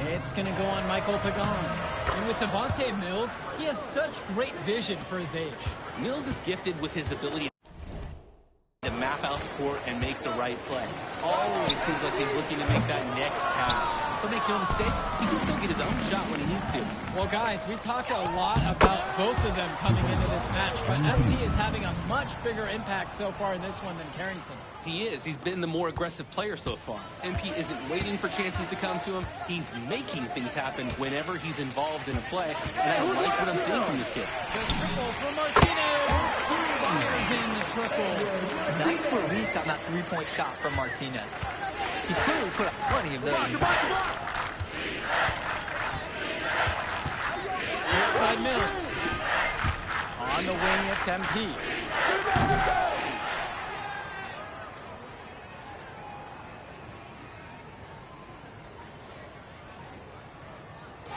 S12: It's going to go on Michael Pagan. And with Devontae Mills, he has such great vision for his age.
S16: Mills is gifted with his ability to map out the court and make the right play. Always seems like he's looking to make that next pass. But make no mistake, he can still get his own shot when he needs to.
S12: Well, guys, we talked a lot about both of them coming into this match, but MP is having a much bigger impact so far in this one than Carrington.
S16: He is. He's been the more aggressive player so far. MP isn't waiting for chances to come to him. He's making things happen whenever he's involved in a play, and I like what I'm seeing from this kid.
S12: The triple from Martinez. Fires in the triple.
S14: Nice release on that three-point shot from Martinez. He's clearly put up plenty of those in practice.
S12: Outside Mills. On the wing, it's MP.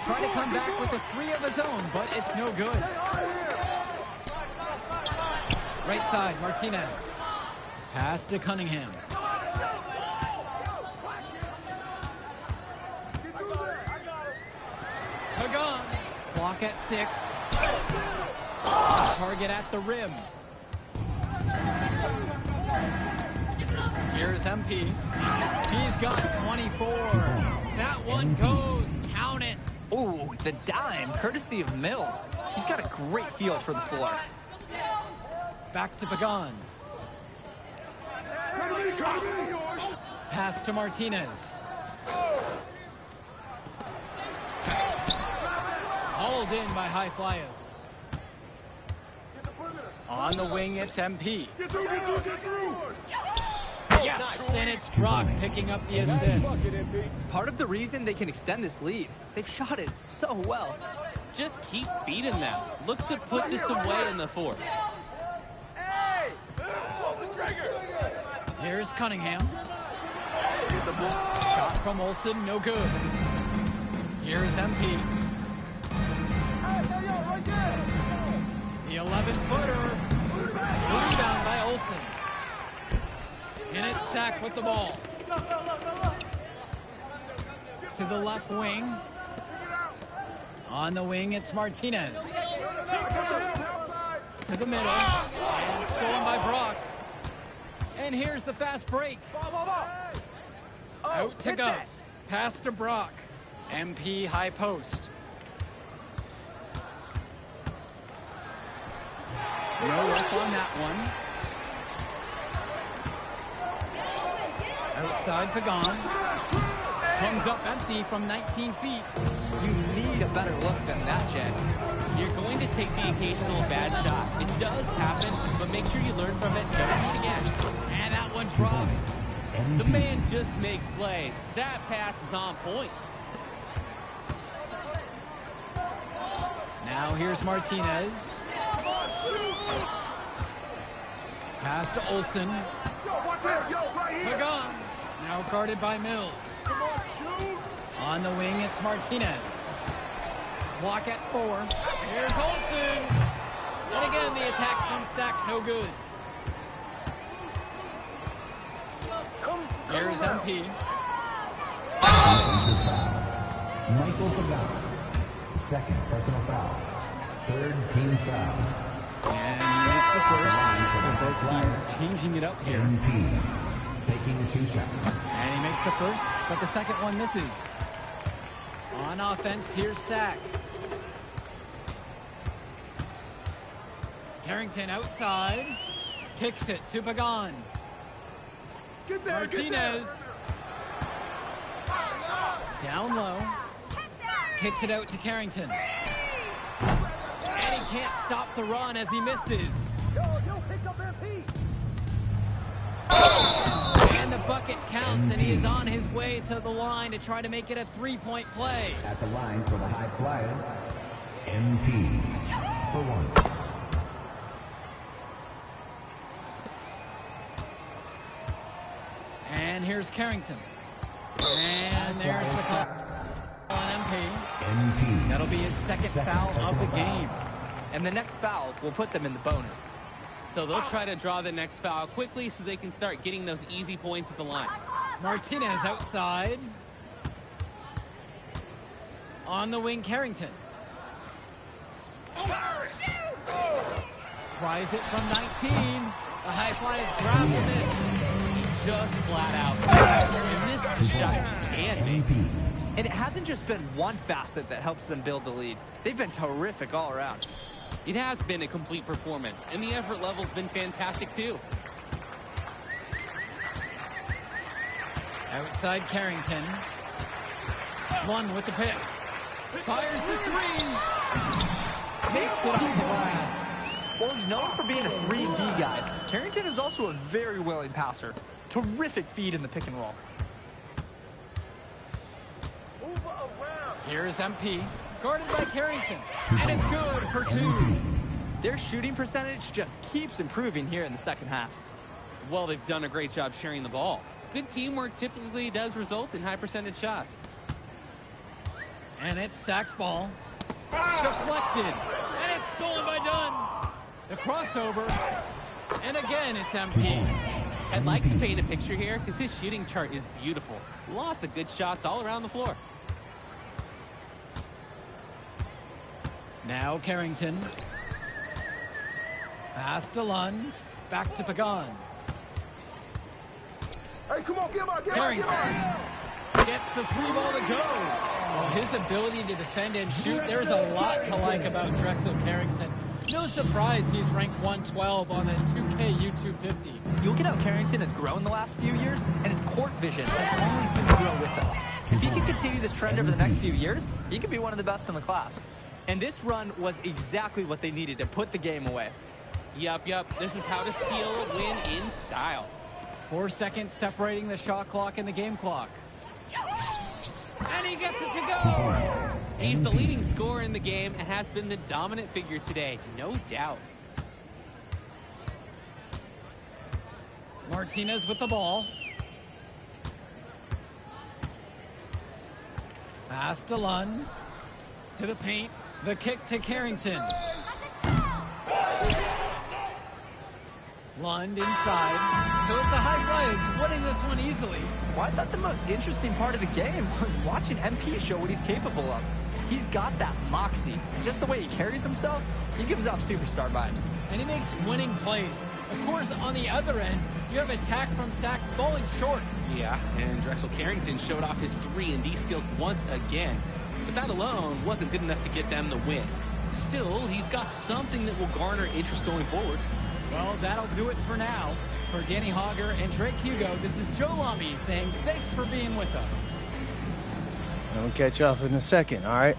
S12: Trying to come back with a three of his own, but it's no good. Right side, Martinez. Pass to Cunningham. Pagan. Clock at 6. Target at the rim. Here's MP. He's got 24. That one goes. Count it.
S14: Ooh, the dime, courtesy of Mills. He's got a great feel for the floor.
S12: Back to Pagan. Pass to Martinez. Hauled in by High Flyers. On the wing, it's MP.
S10: Get through, get through, get through.
S12: Yes, and it's Brock picking up the assist.
S14: Part of the reason they can extend this lead, they've shot it so well.
S16: Just keep feeding them. Look to put this away in the fourth.
S10: Hey! Pull the trigger!
S12: Here's Cunningham. Shot from Olsen, no good. Here's MP. The 11-footer. Rebound by Olsen. And it's Sack with the ball. To the left wing. On the wing, it's Martinez. To the middle. And stolen by Brock. And here's the fast break. Out to Guff. Pass to Brock. MP high post. No work on that one. Outside Pagan. Comes up empty from 19 feet.
S14: You need a better look than that, Jay.
S16: You're going to take the occasional bad shot. It does happen, but make sure you learn from it. Don't do it again.
S12: And that one drops.
S16: The man just makes plays. That pass is on point.
S12: Now here's Martinez. Pass to Olsen. Pagan. Now guarded by Mills. On the wing, it's Martinez. Clock at 4. Here's Olsen. And again, the attack from Sack, no good. Here's MP.
S15: Michael Pagan. Second personal foul. Third team foul.
S12: And it's the first. So both teams changing it up here.
S15: MP taking 2 shots.
S12: And he makes the first, but the second one misses. On offense, here's Sack. Carrington outside. Kicks it to Pagan. Martinez. Down low. Kicks it out to Carrington. And he can't stop the run as he misses.
S10: Pick up MP.
S12: And the bucket counts, and he is on his way to the line to try to make it a 3-point play.
S15: At the line for the High Flyers, MP for 1.
S12: And here's Carrington. And there's the call on MP. That'll be his second foul of the game.
S14: And the next foul will put them in the bonus.
S16: So they'll try to draw the next foul quickly so they can start getting those easy points at the line.
S12: Martinez outside. On the wing, Carrington. Tries it from 19. The High Flyers grab the miss.
S16: Just flat out. And this shot can make.
S14: And it hasn't just been one facet that helps them build the lead. They've been terrific all around.
S16: It has been a complete performance, and the effort level's been fantastic too.
S12: Outside Carrington. One with the pick. Fires the 3. Makes it off the glass.
S14: Well, he's known for being a 3D guy. Carrington is also a very willing passer. Terrific feed in the pick and roll.
S12: Here's MP. Guarded by Carrington. And it's good for 2.
S14: Their shooting percentage just keeps improving here in the second half.
S16: Well, they've done a great job sharing the ball. Good teamwork typically does result in high percentage shots.
S12: And it's Sack's ball. Deflected. And it's stolen by Dunn. The crossover. And again, it's MP.
S16: I'd like to paint a picture here because his shooting chart is beautiful. Lots of good shots all around the floor.
S12: Now Carrington. Pass to Lund. Back to Pagan.
S10: Hey, come on, get him.
S12: Carrington gets the 3 ball to go. Well, his ability to defend and shoot, there's a lot to like about Drexel Carrington. No surprise he's ranked 112 on the 2K YouTube 50.
S14: You look at how Carrington has grown the last few years, and his court vision has only seemed to grow with him. If he can continue this trend over the next few years, he could be one of the best in the class. And this run was exactly what they needed to put the game away.
S16: Yup. This is how to seal a win in style.
S12: 4 seconds separating the shot clock and the game clock. And he gets it to go!
S16: He's the leading scorer in the game and has been the dominant figure today, no doubt.
S12: Martinez with the ball. Pass to Lund. To the paint. The kick to Carrington. Lund inside. So it's the high flyers winning this one easily.
S14: Well, I thought the most interesting part of the game was watching MP show what he's capable of. He's got that moxie. Just the way he carries himself, he gives off superstar vibes.
S12: And he makes winning plays. Of course, on the other end, you have attack from Sack falling short.
S16: Yeah, and Drexel Carrington showed off his 3-and-D skills once again. But that alone wasn't good enough to get them the win. Still, he's got something that will garner interest going forward.
S12: Well, that'll do it for now. For Danny Hogger and Drake Hugo, this is Joe Lumby saying thanks for being with us.
S1: I'll catch you up in a second, all right?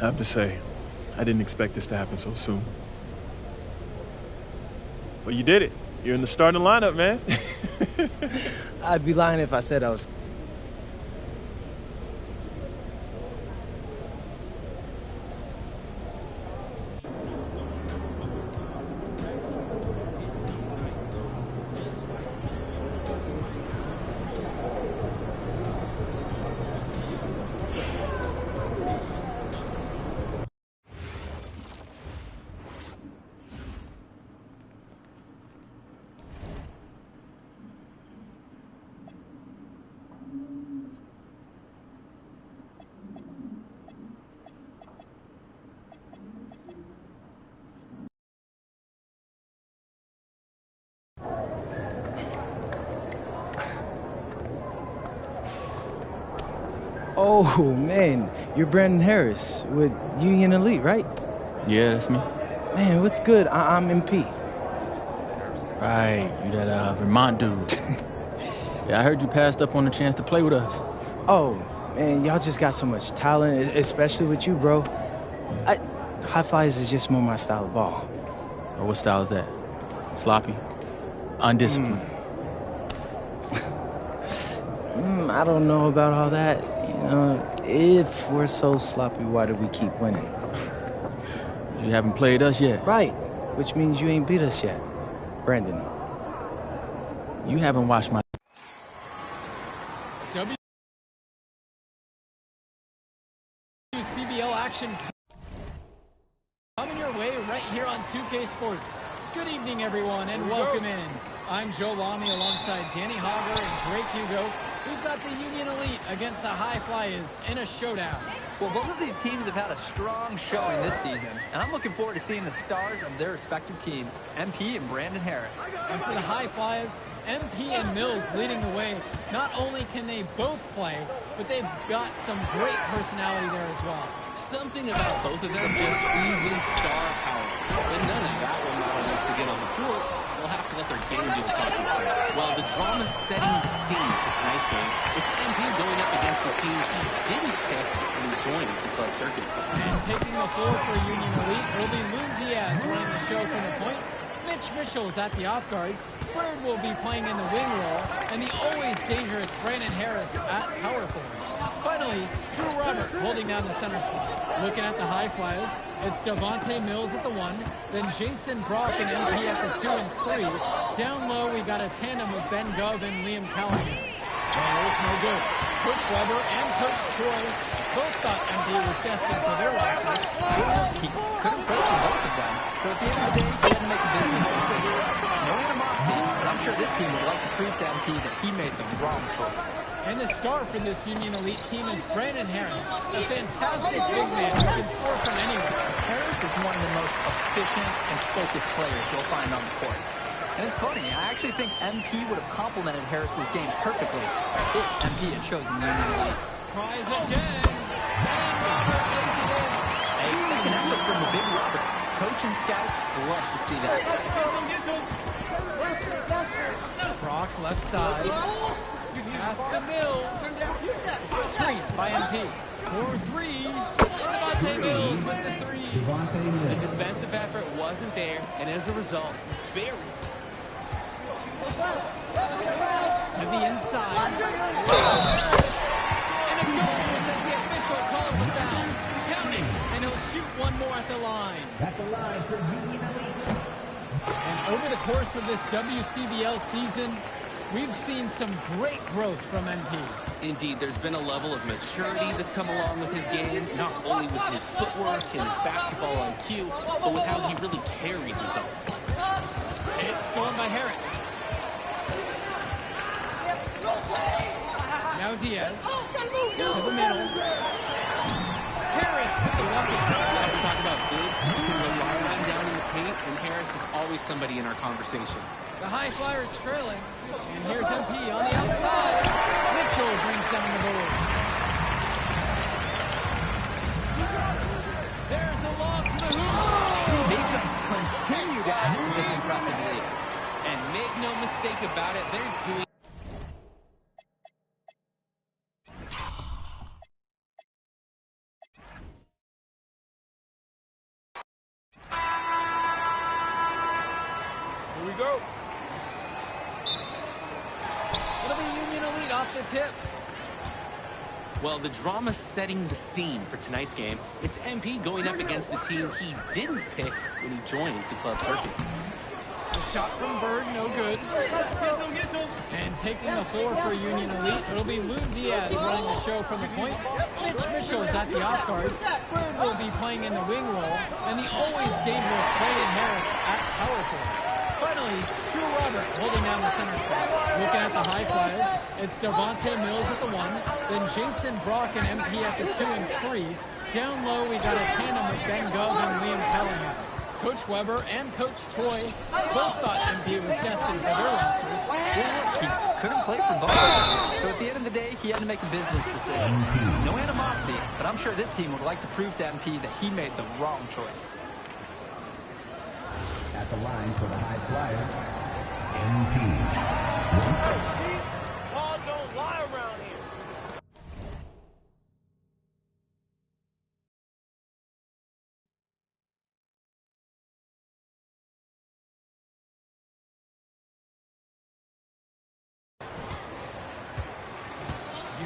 S17: I have to say, I didn't expect this to happen so soon. Well, you did it. You're in the starting lineup, man.
S1: I'd be lying if I said I was... Oh, man, you're Brandon Harris with Union Elite, right?
S18: Yeah, that's me.
S1: Man, what's good? I'm MP.
S18: Right, you that Vermont dude. Yeah, I heard you passed up on the chance to play with us.
S1: Oh, man, y'all just got so much talent, especially with you, bro. High flyers is just more my style of ball.
S18: Or what style is that? Sloppy? Undisciplined?
S1: I don't know about all that. You know, if we're so sloppy, why do we keep winning?
S18: You haven't played us yet.
S1: Right, which means you ain't beat us yet. Brandon.
S18: You haven't watched my...
S12: WCBL action coming your way right here on 2K Sports. Good evening, everyone, and welcome in. I'm Joe Lamy alongside Danny Hogger and Drake Hugo. We've got the Union Elite against the High Flyers in a showdown.
S14: Well, both of these teams have had a strong showing this season, and I'm looking forward to seeing the stars of their respective teams, MP and Brandon Harris.
S12: And for the High Flyers, MP and Mills leading the way. Not only can they both play, but they've got some great personality there as well.
S16: Something about both of them just oozing star power. And none of that will matter once they get on the court. They'll have to let their game do the talking. While the drama's setting the scene for tonight's game, it's MP going up against the team he didn't pick when he joined the club circuit.
S12: And taking the floor for Union Elite, it'll be Lou Diaz running the show from the point. Mitch Mitchell's at the off guard. Bird will be playing in the wing role, and the always dangerous Brandon Harris at power forward. Finally, Drew Robert holding down the center spot. Looking at the High Flyers, it's Devontae Mills at the 1, then Jason Brock and MP at the 2 and 3. Down low, we got a tandem of Ben Gov and Liam Callahan. Oh, it's no good. Coach Weber and Coach Troy both thought MP was destined for their rosters.
S14: He couldn't coach both of them, so at the end of the day, he had to make a business decision. No animosity, but I'm sure this team would like to prove to MP that he made the wrong choice.
S12: And the star for this Union Elite team is Brandon Harris, a fantastic big man who can score from anywhere.
S14: Harris is one of the most efficient and focused players you'll find on the court. And it's funny, I actually think MP would have complemented Harris's game perfectly if MP had chosen Union Elite.
S12: Tries again, and Robert lays it in.
S14: A second effort from the big Robert. Coach and scouts love to see that.
S12: Brock left side. Pass to Mills. Screens by MP. 4-3. Devontae Mills with the 3.
S16: The defensive effort wasn't there, and as a result, buries it.
S12: To the inside. And it goes as the official calls the foul. Counting, and he'll shoot one more at the line.
S15: At the line for Union Elite.
S12: And over the course of this WCBL season, we've seen some great growth from MP.
S16: Indeed, there's been a level of maturity that's come along with his game, not only with his footwork and his basketball IQ, but with how he really carries himself.
S12: It's stolen by Harris. Now Diaz to the middle. Harris with the bucket.
S16: When we talk about bigs who can rely on down in the paint, and Harris is always somebody in our conversation.
S12: The High Flyers trailing. And here's MP on the outside. Mitchell brings down the board. There's a lob to the hoop.
S14: They just continue to add to this impressive lead.
S16: And make no mistake about it, they're doing...
S10: Here we go.
S12: It'll be Union Elite off the tip.
S16: Well, the drama's setting the scene for tonight's game. It's MP going up against the team he didn't pick when he joined the club circuit.
S12: The shot from Bird, no good. And taking the floor for Union Elite, it'll be Lou Diaz running the show from the point. Mitch Mitchell's at the off guard. Bird will be playing in the wing role, and the always dangerous Brandon Harris at power forward. Finally, Drew Robert holding down the center spot. Looking at the High Flyers, it's Devontae Mills at the 1, then Jason Brock and MP at the 2 and 3. Down low, we got a tandem of Ben Gov and Liam Callahan. Coach Weber and Coach Troy both thought MP was destined for their rosters.
S14: couldn't play for both. So at the end of the day, he had to make a business decision. No animosity, but I'm sure this team would like to prove to MP that he made the wrong choice.
S15: At the line for the High Flyers, MP.
S10: Laws don't lie around here.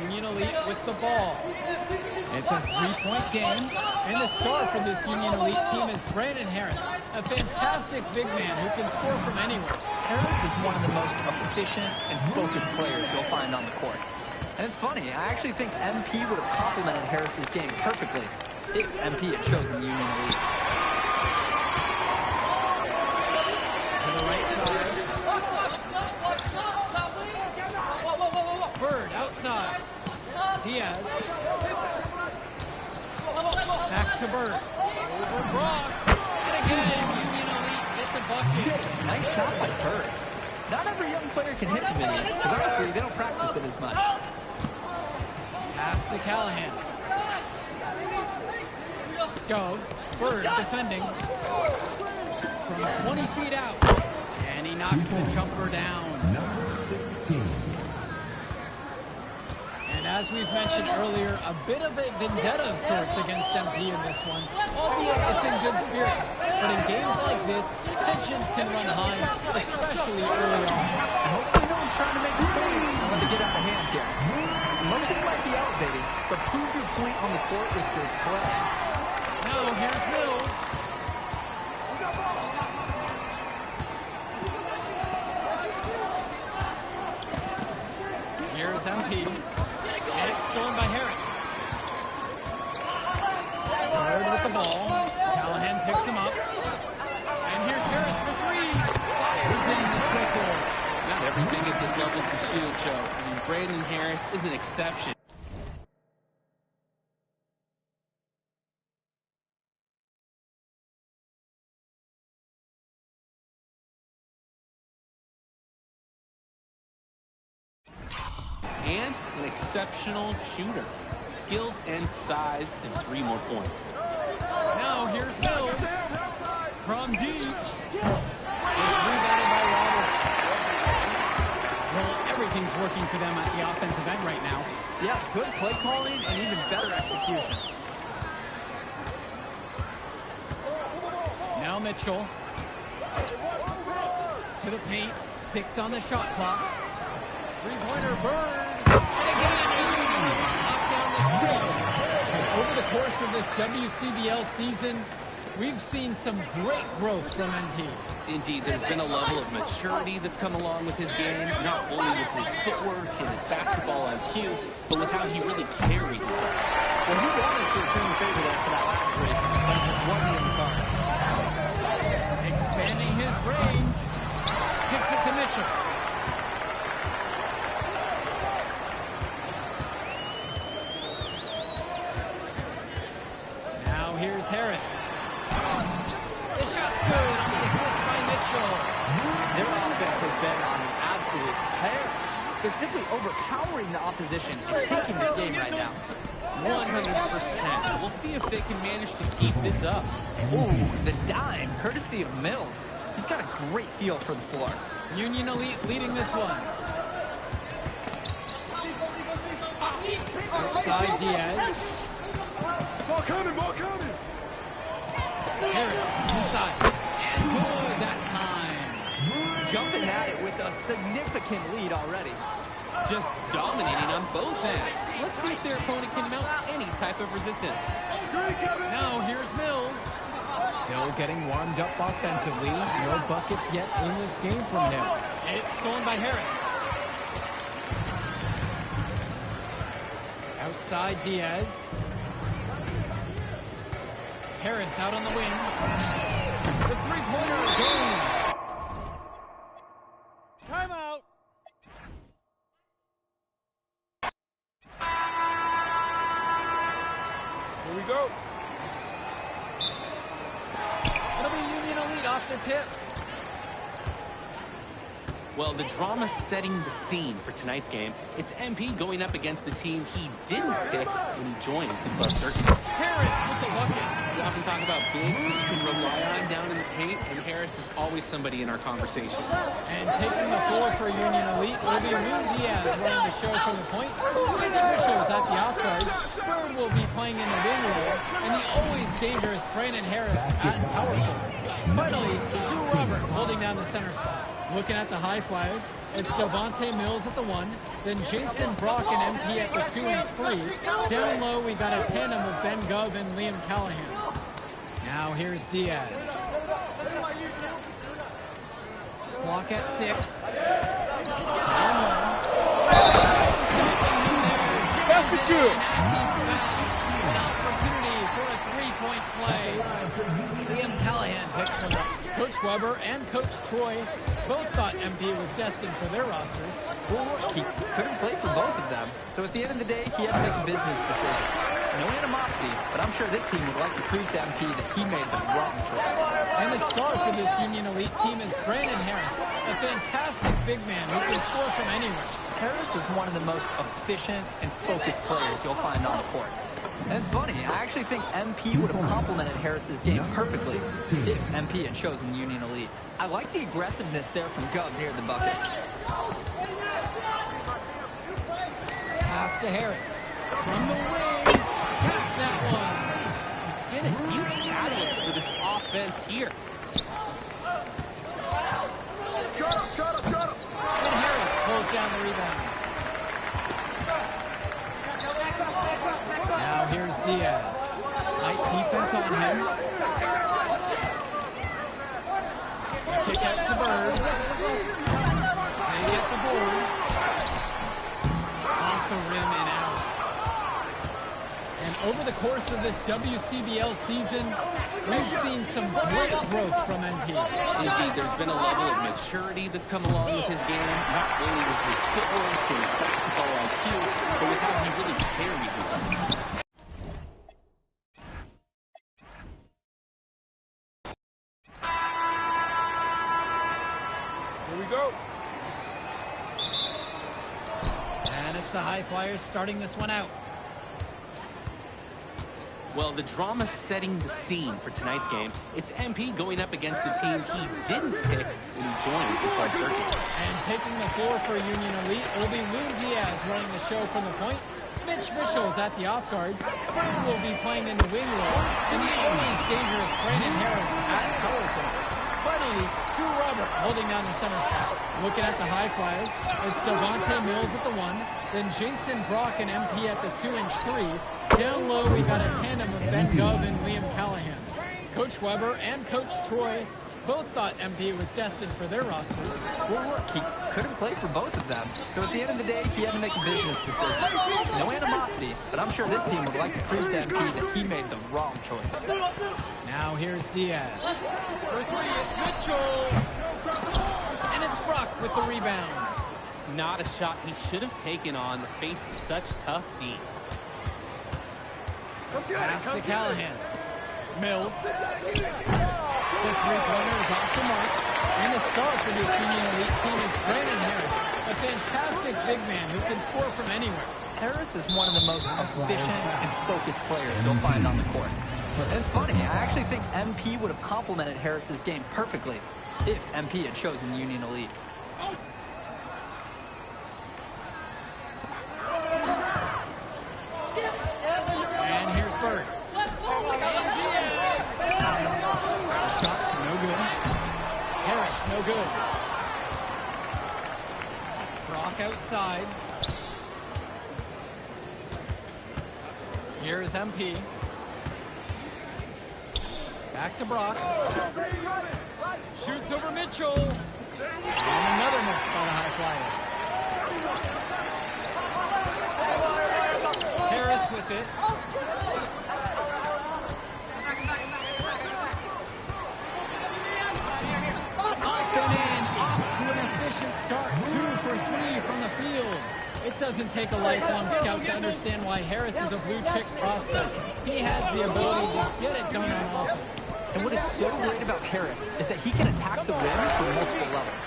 S12: Union Elite with the ball. It's a three-point game, and the star for this Union Elite team is Brandon Harris, a fantastic big man who can score from anywhere.
S14: Harris is one of the most efficient and focused players you'll find on the court. And it's funny, I actually think MP would have complemented Harris's game perfectly if MP had chosen Union Elite.
S12: To the right side. Bird outside. Diaz. Back to Bird. Over Brock. And again, Union Elite hit the bucket.
S14: Nice shot by Bird. Not every young player can hit Dominion, because honestly, they don't practice it as much.
S12: Pass to Callahan. Go. Bird defending. From 20 feet out. And he knocks the jumper down.
S15: Number 16.
S12: And as we've mentioned earlier, a bit of a vendetta of sorts against MP in this one, albeit it's in good spirits. But in games like this, tensions can run high, especially early on.
S14: And hopefully no one's trying to make a point and let it get out of hand here. Emotions might be elevated, but prove your point on the court with your play.
S12: Now here's Mills. Here's MP. And it's stolen by Harris. Bird with the ball. Callahan picks him up. And here's Harris for three. Fires in the triple.
S16: Not everything at this level to shoot, Joe. I mean, Brandon Harris is an exception. And an exceptional shooter. Skills and size and 3 more points.
S12: Now here's Mills. From deep. It's rebounded by Robert. Well, everything's working for them at the offensive end right now.
S14: Yeah, good play calling and even better execution.
S12: Now Mitchell. To the paint. 6 on the shot clock. Three-pointer Bird. And again, knocked down the three. And over the course of this WCBL season, we've seen some great growth from MP.
S16: Indeed, there's been a level of maturity that's come along with his game, not only with his footwork and his basketball IQ, but with how he really carries himself.
S14: Well, he wanted to return the favor there for that last three, but it just wasn't in the cards.
S12: Expanding his range. Kicks it to Mitchell. Now here's Harris. The shot's good on the assist by Mitchell.
S14: Their offense has been on an absolute tear. They're simply overpowering the opposition and taking this game right now.
S16: 100%. We'll see if they can manage to keep this up.
S14: Ooh, the dime, courtesy of Mills. He's got a great feel for the floor.
S12: Union Elite leading this one. Outside Diaz.
S10: Ball coming, ball coming.
S12: Harris inside. And good that time.
S14: Jumping at it with a significant lead already.
S16: Just dominating on both ends. Let's see if their opponent can mount any type of resistance.
S12: Now here's Mills. Still getting warmed up offensively. No buckets yet in this game from him. It's stolen by Harris. Outside Diaz. Harris out on the wing. The three-pointer goes.
S10: Timeout.
S11: Here we go.
S12: It'll be Union Elite off the tip.
S16: Well, the drama setting the scene for tonight's game. It's MP going up against the team he didn't pick when he joined the club circuit.
S12: Harris with the bucket.
S16: We often talk about bigs that you can rely on down in the paint, and Harris is always somebody in our conversation.
S12: And taking the floor for Union Elite will be Lou Diaz running the show from the point. Mitch Mitchell's at the off guard. Bird will be playing in the wing role, and the always dangerous Brandon Harris at power forward. Finally, Drew Robert holding down the center spot. Looking at the high flyers, it's Devontae Mills at the 1, then Jason Brock and MP at the 2 and 3. Down low, we got a tandem of Ben Gov and Liam Callahan. Now here's Diaz. Clock at 6. Down low.
S10: Basket good.
S12: An opportunity for a three-point play. Liam Callahan picks one up. Coach Weber and Coach Troy both thought MP was destined for their rosters.
S14: He couldn't play for both of them. So at the end of the day, he had to make a business decision. No animosity, but I'm sure this team would like to prove to MP that he made the wrong choice.
S12: And the star for this Union Elite team is Brandon Harris, a fantastic big man who can score from anywhere.
S14: Harris is one of the most efficient and focused players you'll find on the court. And it's funny, I actually think MP would have complemented Harris's game perfectly if MP had chosen Union Elite. I like the aggressiveness there from Gov near the bucket.
S12: Pass to Harris. From the wing, taps that one.
S16: He's been a huge catalyst for this offense here.
S10: Shut up.
S12: And Harris pulls down the rebound. Now here's Diaz. Tight defense on him. Kick out to Bird. They get the board. Off the rim and out. And over the course of this WCBL season, we've seen some great growth from MP.
S16: Indeed, there's been a level of maturity that's come along with his game, not only with his footwork and his basketball IQ, but with how he really carries himself.
S10: Here we go.
S12: And it's the High Flyers starting this one out.
S16: Well, the drama setting the scene for tonight's game. It's MP going up against the team he didn't pick when he joined the club circuit.
S12: And taking the floor for Union Elite will be Lou Diaz running the show from the point. Mitch Mitchell's at the off guard. Bird will be playing in the wing role. And the always dangerous Brandon Harris at power forward. Finally, Drew Robert holding down the center spot. Looking at the high flyers, it's Devontae Mills at the 1, then Jason Brock and MP at the 2 and 3. Down low, we got a tandem of Ben Gov and Liam Callahan. Coach Weber and Coach Troy both thought MP was destined for their rosters.
S14: He couldn't play for both of them. So at the end of the day, he had to make a business decision. No animosity, but I'm sure this team would like to prove to MP that he made the wrong choice.
S12: Now here's Diaz. For 3, it's Mitchell. And it's Brock with the rebound.
S16: Not a shot he should have taken on the face of such tough D.
S12: Pass to Callahan. Mills. The three-pointer is off the mark. And the star for this Union Elite team is Brandon Harris, a fantastic big man who can score from anywhere.
S14: Harris is one of the most efficient and focused players you'll find on the court. And it's funny, I actually think MP would have complemented Harris's game perfectly if MP had chosen Union Elite.
S12: And here's Bird. Shot, no good. Harris, no good. Brock outside. Here's MP. Back to Brock. Shoots over Mitchell. And another miss by the High Flyers. Harris with it. Up and in. Off to an efficient start. 2 for 3 from the field. It doesn't take a lifelong scout to understand why Harris is a blue-chip prospect. He has the ability to get it done on offense.
S14: And what is so great about Harris is that he can attack the rim from multiple levels.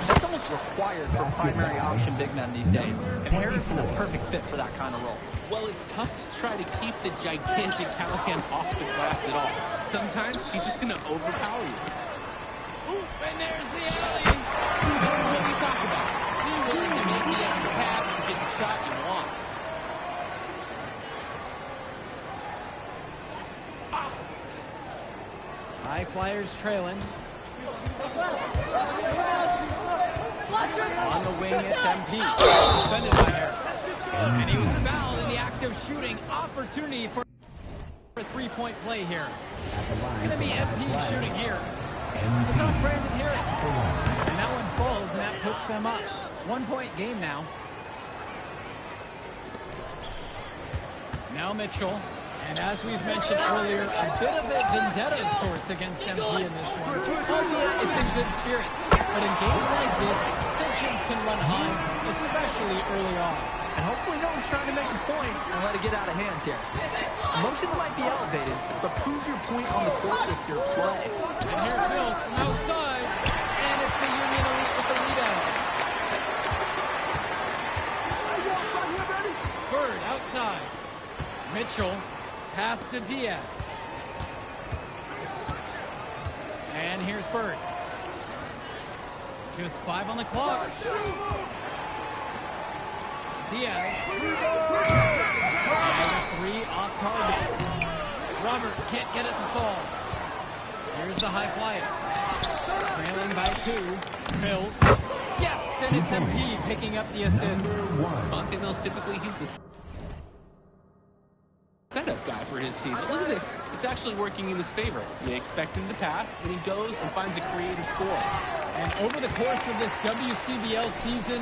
S14: That's almost required for primary option big men these days. And Harris is a perfect fit for that kind of role.
S16: Well, it's tough to try to keep the gigantic Callahan off the glass at all. Sometimes he's just going to overpower you.
S12: And there's the alley. This is what we talk about. Be willing to make the extra pass to get the shot you want.
S7: High Flyers trailing. On the wing, it's MP. Defended by Harris. And he was fouled in the act of shooting. Opportunity for a three-point play here. It's going to be MP shooting here. It's on Brandon Harris. And that one falls, and that puts them up. 1 point game now. Now Mitchell. And as we've mentioned earlier, a bit of a vendetta of sorts against MP in this one. Albeit it's in good spirits. But in games like this, tensions can run high, especially early on.
S14: And hopefully no one's trying to make a point and let it get out of hand here. Emotions might be elevated, but prove your point on the court with your play.
S12: And here's Mills from outside. And it's the Union Elite with the rebound. Bird outside. Mitchell. Pass to Diaz. And here's Bird. Just 5 on the clock. Diaz. And a 3 off target. Robert can't get it to fall. Here's the High Flyers. Trailing by 2. Mills. Yes, and it's MP picking up the assist.
S16: Devontae Mills, typically he's the setup guy for his team. But look at this. It's actually working in his favor. You expect him to pass, and he goes and finds a creative score.
S7: And over the course of this WCBL season,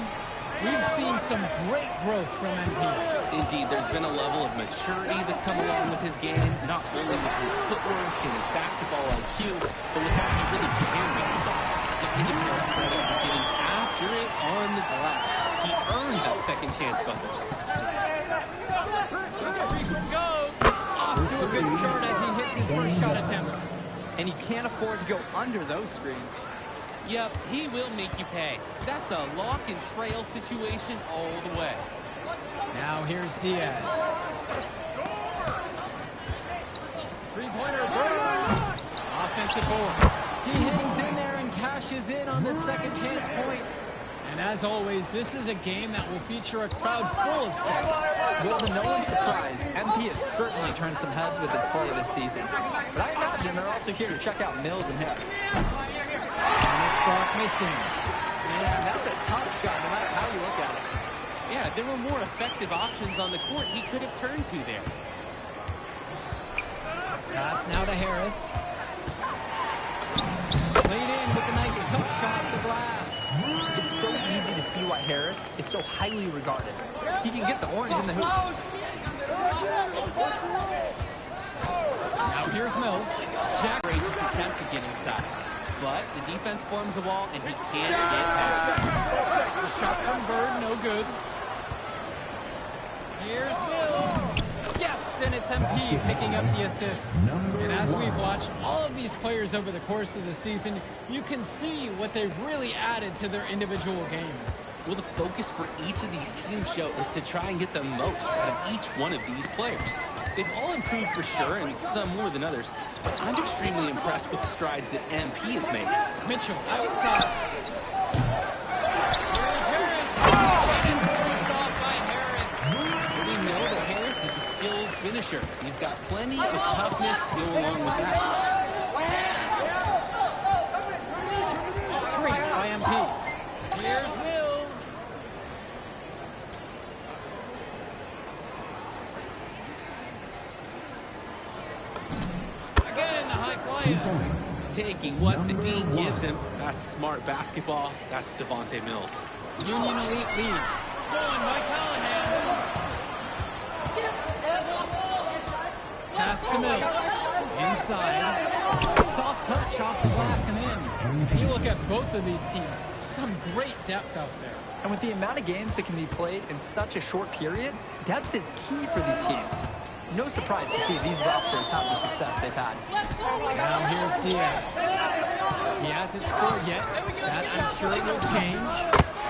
S7: we've seen some great growth from MP.
S16: Indeed, there's been a level of maturity that's come along with his game, not only with his footwork and his basketball IQ, but with how he really canvas himself. Now, he deserves credit for getting after it on the glass. He earned that second chance bucket.
S7: Off to a good start as he hits his first shot attempt.
S14: And you can't afford to go under those screens.
S16: Yep, he will make you pay. That's a lock and trail situation all the way.
S7: Now here's Diaz. Three-pointer, Bird. Offensive board. He hangs in there and cashes in on the second chance points. And as always, this is a game that will feature a crowd full of scouts.
S14: Well, to no one's surprise, MP has certainly turned some heads with his play this season. But I imagine they're also here to check out Mills and Harris.
S7: And it's Brock missing.
S14: Man, that's a tough shot, no matter how you look at it.
S16: Yeah, there were more effective options on the court he could have turned to there.
S7: Pass now to Harris. Laid in with a nice cut shot to the glass.
S14: It's so easy to see why Harris is so highly regarded. He can get the orange in the hoop.
S7: Now here's Mills.
S16: Jack Rage's attempt to get inside. But the defense forms a wall and he can't get past.
S7: The shot from Bird, no good. Here's Mills. Yes, and it's MP picking up the assist. And as we've watched all of these players over the course of the season, you can see what they've really added to their individual games.
S16: Well, the focus for each of these teams, Joe, is to try and get the most out of each one of these players. They've all improved for sure, and some more than others. I'm extremely impressed with the strides that MP has made.
S7: Mitchell outside.
S16: We know that Harris is a skilled finisher. He's got plenty of toughness to go along with that.
S7: Screen by MP. Here's Mills. Again, the High Flyers.
S16: Taking what the D gives him. That's smart basketball. That's Devontae Mills.
S7: Union Elite lead. Stolen by Callahan. Pass to Mills. Inside. Soft touch off the glass and in. And you look at both of these teams. Some great depth out there.
S14: And with the amount of games that can be played in such a short period, depth is key for these teams. No surprise to see these rosters have the success they've had.
S7: Now here's Diaz. He hasn't scored yet. That I'm sure will change.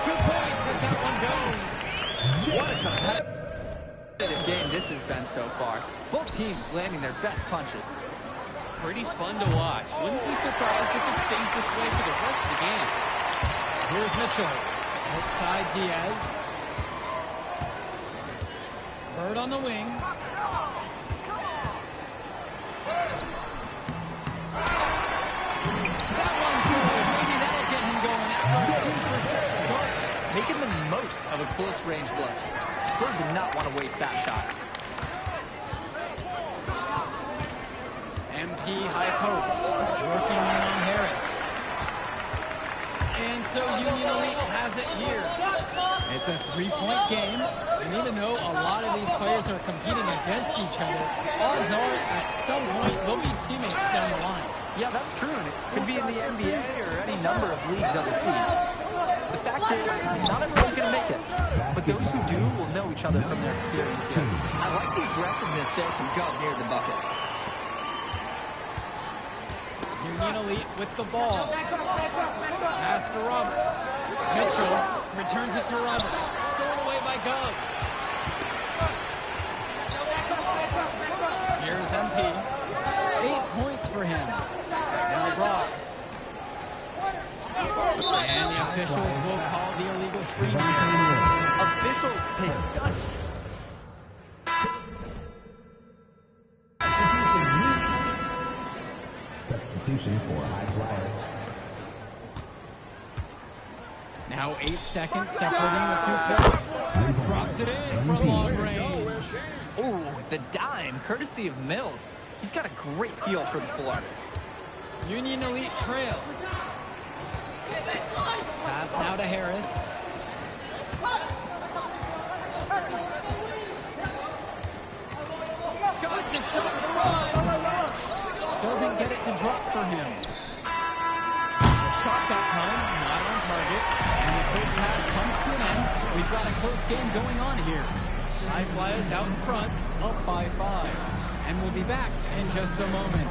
S7: 2 points as that one goes.
S14: What a competitive game this has been so far. Both teams landing their best punches.
S16: It's pretty fun to watch. Wouldn't be surprised if it stays this way for the rest of the game.
S7: Here's Mitchell. Outside Diaz. Bird on the wing. That one's good. Maybe that'll get him going after a 2% start.
S14: Making the most of a close range look. Bird did not want to waste that shot.
S7: MP high post. Working in on Harris. And so Union Elite has it here. It's a 3-point game, and even though a lot of these players are competing against each other, odds are at some point they'll be teammates down the line.
S14: Yeah, that's true, and it could be in the NBA or any number of leagues overseas. The fact is, not everyone's going to make it, but those who do will know each other from their experience here. I like the aggressiveness there from Gov near the bucket.
S7: Union Elite with the ball. Pass for Robert. Mitchell returns it to Robert. Stolen away by Gov. Here's MP. 8 points for him. Now Brock. And the officials will call the illegal screen.
S14: Officials pay such.
S15: Substitution for high flyers.
S7: Now 8 seconds separating the 2 players. Drops it in from long range.
S14: Oh, the dime, courtesy of Mills. He's got a great feel for the floor.
S7: Union Elite trail. Pass now to Harris. Shots to stop the run. Doesn't get it to drop for him. Shot that time, not on target. And the first half comes to an end. We've got a close game going on here. High Flyers out in front, up by 5. And we'll be back in just a moment.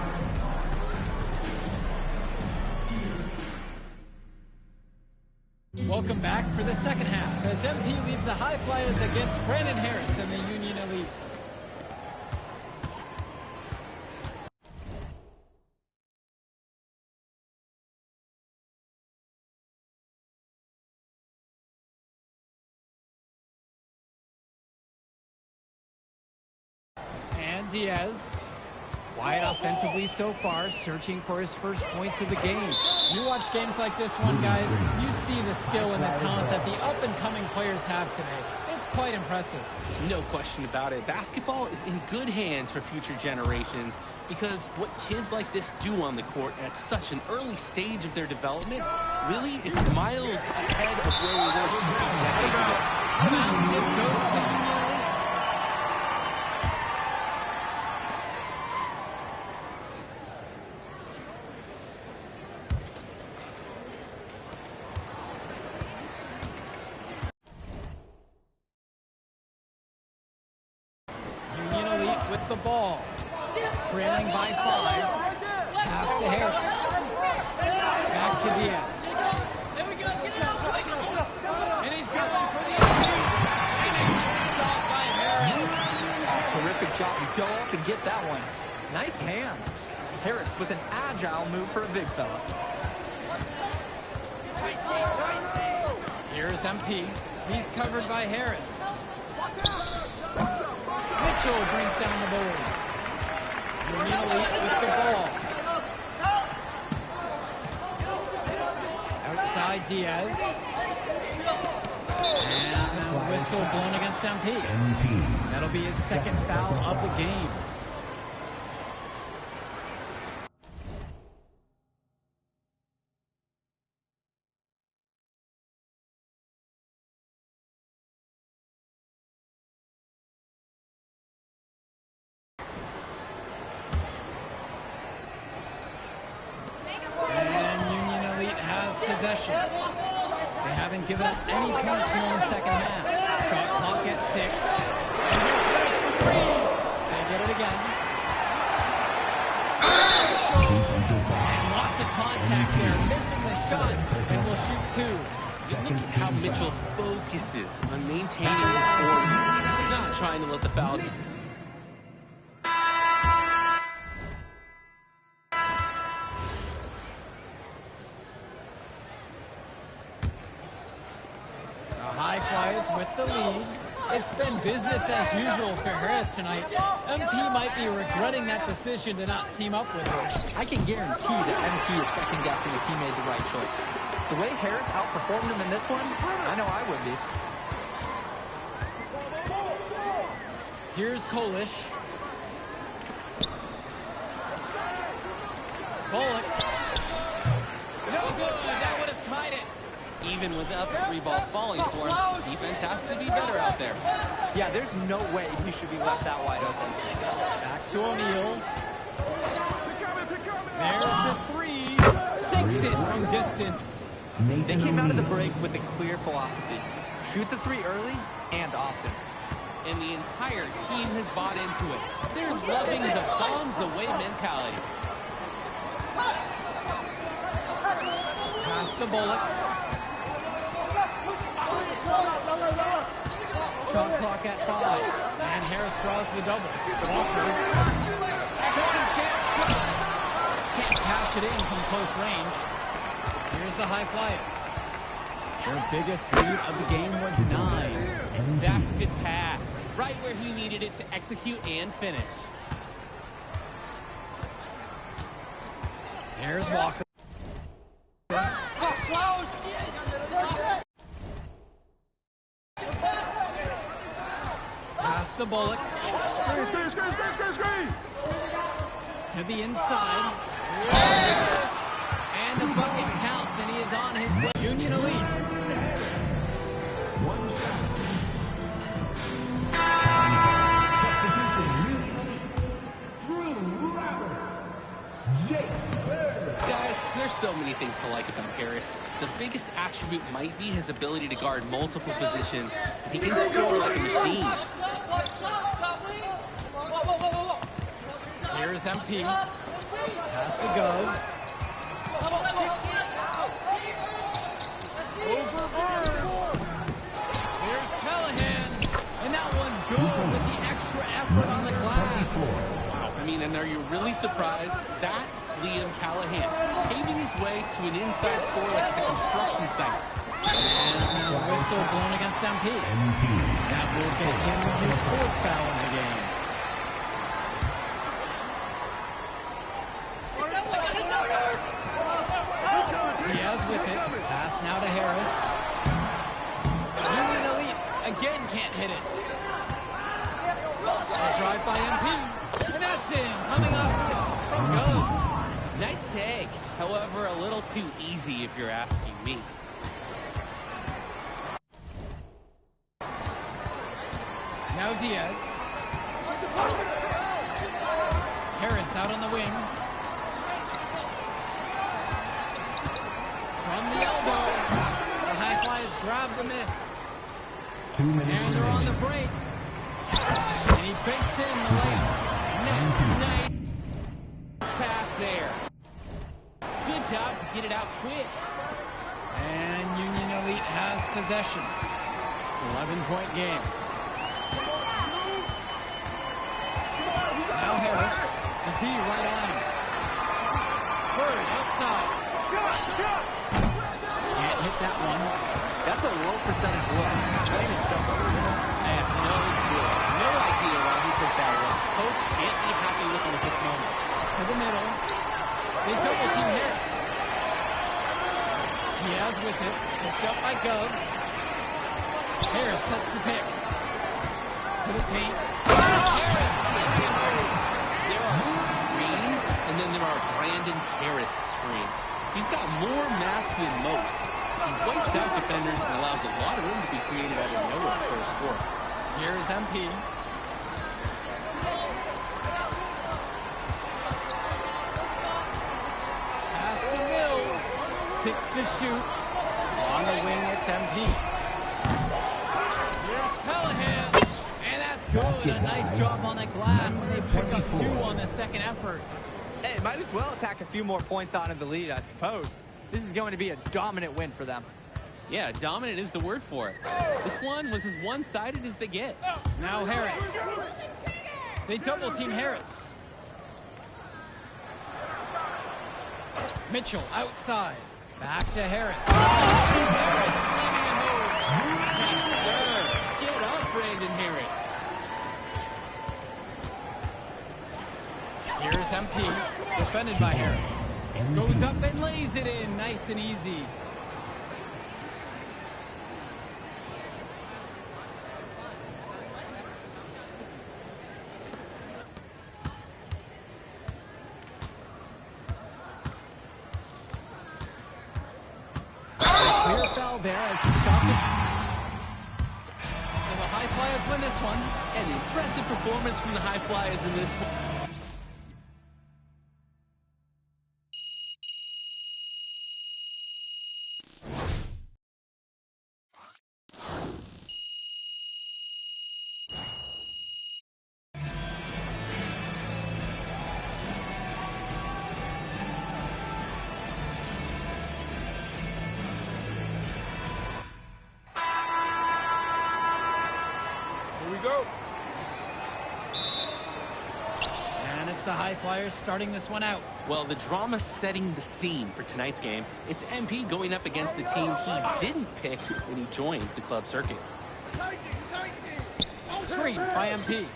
S7: Welcome back for the second half as MP leads the High Flyers against Brandon Harris and the Union Elite. And Diaz, quiet offensively so far, searching for his first points of the game. You watch games like this one, guys, you see the skill and the talent that the up-and-coming players have today. It's quite impressive.
S16: No question about it. Basketball is in good hands for future generations because what kids like this do on the court at such an early stage of their development, really, it's miles ahead of where we were just a few decades ago.
S7: Bounce, it goes to Union Elite. With the ball, trailing by 5. Pass to Harris. Back to Diaz. And he's going for the lead. And it's off by Harris.
S14: Terrific job to go up and get that one. Nice hands. Harris with an agile move for a big fella.
S7: Here's MP. He's covered by Harris. Mitchell brings down the board. Union Elite with the ball. Outside Diaz. And a whistle blown against MP. That'll be his second foul of the game. Possession. They haven't given up any points here in the second half. Shot clock at 6. And here's Harris for 3. They get it again. And lots of contact there. shot and will shoot two.
S16: Look at how Mitchell focuses on maintaining his form. He's not trying to let the fouls.
S7: The High Flyers with the lead. It's been business as usual for Harris tonight. MP might be regretting that decision to not team up with her.
S14: I can guarantee that MP is second-guessing if he made the right choice. The way Harris outperformed him in this one, I know I would be.
S7: Here's Kolish. Bullock. No good. That would have tied it.
S16: Even without the three ball falling for him, defense has to be better out there.
S14: Yeah, there's no way he should be left that wide open.
S7: Back to O'Neal. There's the three. Sinks it from distance.
S14: They came out of the break with a clear philosophy. Shoot the three early and often.
S16: And the entire team has bought into it. They're loving the bombs away mentality.
S7: Pass to Bullock. Shot clock at 5. And Harris draws the double. Walker. Second chance shot. Can't cash it in from close range. Here's the High Flyers. Their biggest lead of the game was 9.
S16: That's a good pass. Right where he needed it to execute and finish.
S7: Here's Walker. Pass to Bullock.
S10: Screen.
S7: To the inside. And the bucket counts, and he is on his way. Union Elite.
S15: One shot.
S16: Guys, there's so many things to like about Harris. The biggest attribute might be his ability to guard multiple positions. He can score like a machine.
S7: Here's MP. Pass to Gove. Over Bird. Here's Callahan. And that one's good with the extra effort on the glass.
S16: Wow. I mean, and are you really surprised? That's Liam Callahan, paving his way to an inside score like it's a construction site.
S7: And a whistle blown against MP. That will get him his 4th foul in the game. Diaz with it. Pass now to Harris. Union Elite again can't hit it. A drive by MP. And that's in. Coming off from Gove.
S16: Nice take. However, a little too easy if you're asking me.
S7: Now Diaz. Harris out on the wing. From the elbow. The High Flyers grab the miss.
S15: 2 minutes.
S7: And they're on the break. And he bakes in the layup. Nice
S16: pass there. Good job to get it out quick.
S7: And Union Elite has possession. 11-point game. Now Harris. The D right on him. Bird outside. Can't hit that one.
S14: That's a low percentage look. Plain and simple.
S16: I have no idea why he took that one. Coach can't be happy with him at this moment.
S7: To the middle. They double team Harris. Diaz with it. Picked up by Gove. Harris sets the pick. To the paint. Harris.
S16: There are screens, and then there are Brandon Harris screens. He's got more mass than most. He wipes out defenders and allows a lot of room to be created out of nowhere for a score.
S7: Here's MP. Pass to Mills. 6 to shoot. On the wing, it's MP. Here's Callahan. And that's good. A nice job on the glass. And they pick up 2 on the second effort.
S14: Hey, might as well attack a few more points out of the lead, I suppose. This is going to be a dominant win for them.
S16: Yeah, dominant is the word for it. This one was as one-sided as they get.
S12: Now Harris. They double team Harris. Mitchell outside. Back to Harris. Harris
S16: yes, sir. Get up, Brandon Harris.
S12: Here's MP. Defended by Harris. Goes up and lays it in. Nice and easy. Clear foul there as he shot it. So the High Flyers win this one.
S16: An impressive performance from the High Flyers in this one.
S10: Go.
S12: And it's the High Flyers starting this one out.
S16: Well, the drama setting the scene for tonight's game. It's MP going up against the team he didn't pick when he joined the club circuit.
S12: Screen by MP.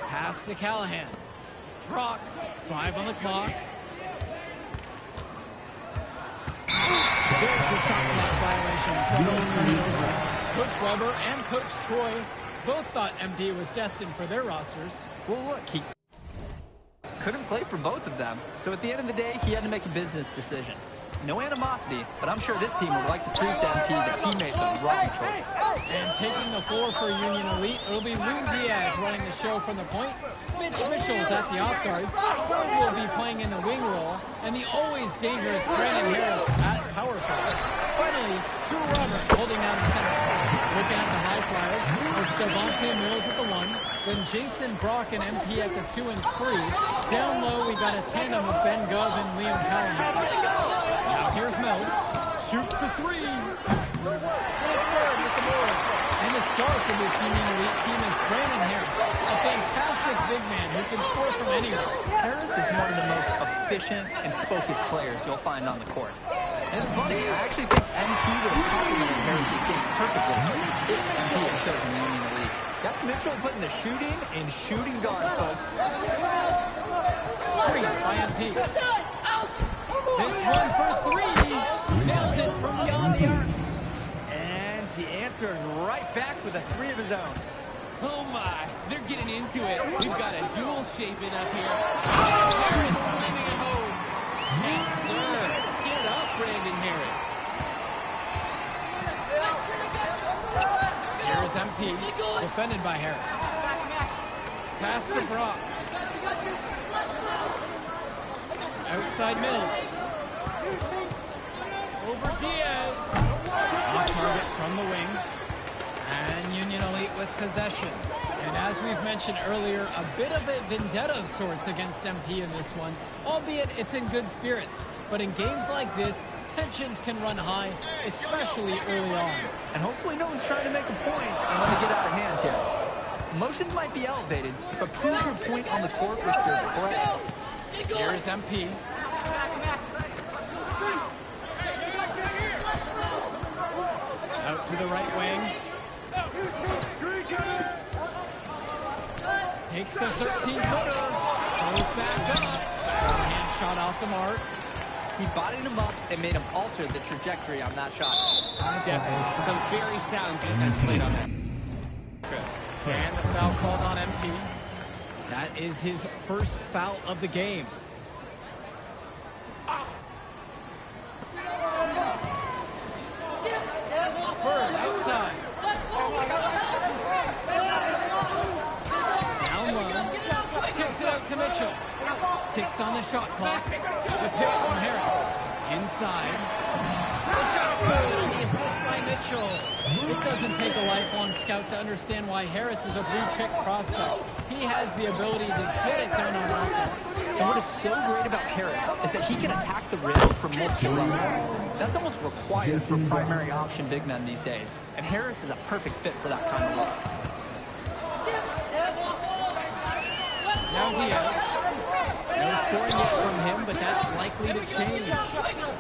S12: Pass to Callahan. Brock, 5 on the clock. There's the shot clock violation. So they'll turn it over. Coach Weber and Coach Troy both thought MP was destined for their rosters.
S14: Well, look, he couldn't play for both of them. So at the end of the day, he had to make a business decision. No animosity, but I'm sure this team would like to prove to MP that he made the wrong choice.
S12: And taking the floor for Union Elite, it'll be Lou Diaz running the show from the point. Mitch Mitchell's at the off guard. Ford will be playing in the wing role. And the always dangerous Brandon Harris at power forward. Finally, Drew Roberts holding down the center spot. Looking at the High Flyers, it's Devontae Mills at the 1. Then Jason Brock and MP at the 2 and 3. Down low, we got a tandem of Ben Gove and Liam Callahan. Now here's Mills. Shoots the 3. And it's Ward with the board. And the star for this Union Elite team is Brandon Harris, a fantastic big man who can score from anywhere.
S14: Harris is one of the most efficient and focused players you'll find on the court. And it's funny, I actually think MP would have complemented Harris's game perfectly if MP had chosen the Union Elite. That's Mitchell putting the shooting in shooting guard, folks.
S12: Screen by MP. This one for 3. Nails it from beyond the arc.
S14: And he answers right back with a 3 of his own.
S16: Oh my, they're getting into it. We've got a duel shaping up here. Harris slamming it home. Yes, sir. Get up, Brandon Harris.
S12: Here's MP, defended by Harris. Pass to Brock. Outside Mills. Over Diaz. Off target from the wing. And Union Elite with possession. And as we've mentioned earlier, a bit of a vendetta of sorts against MP in this one, albeit it's in good spirits. But in games like this, tensions can run high, especially early on.
S14: And hopefully no one's trying to make a point and let it get out of hand here. Emotions might be elevated, but prove your point on the court with your play.
S12: Here's MP. Out to the right wing. Takes the 13-footer. Goes back up. Hand shot off the mark.
S14: He bodied him up and made him alter the trajectory on that shot.
S16: Definitely. Some very sound defense played on that.
S12: And the foul called on MP. That is his first foul of the game. Bird outside. Down low. Kicks it out to Mitchell. 6 on the shot clock. The pick from Harris. Inside. The shot's good on the assist by Mitchell. Mitchell. It doesn't take a lifelong scout to understand why Harris is a blue-chip prospect. He has the ability to get it done on offense.
S14: And what is so great about Harris is that he can attack the rim from multiple levels. That's almost required for primary option big men these days. And Harris is a perfect fit for that kind of role.
S12: Now Diaz. No scoring yet from him, but that's likely to change.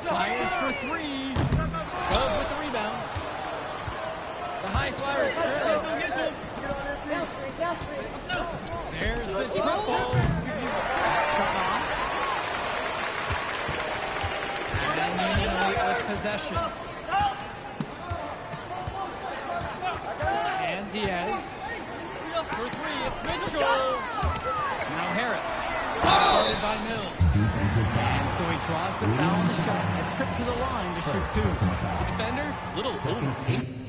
S12: Fires for three. Goes with the rebound. The high flyer is good. There's the triple. And immediately with possession. And Diaz. For three, it's Mitchell. Now Harris. Guarded by Mills. And so he draws the foul on the shot. A trip to the line to shoot two.
S16: The defender, little over.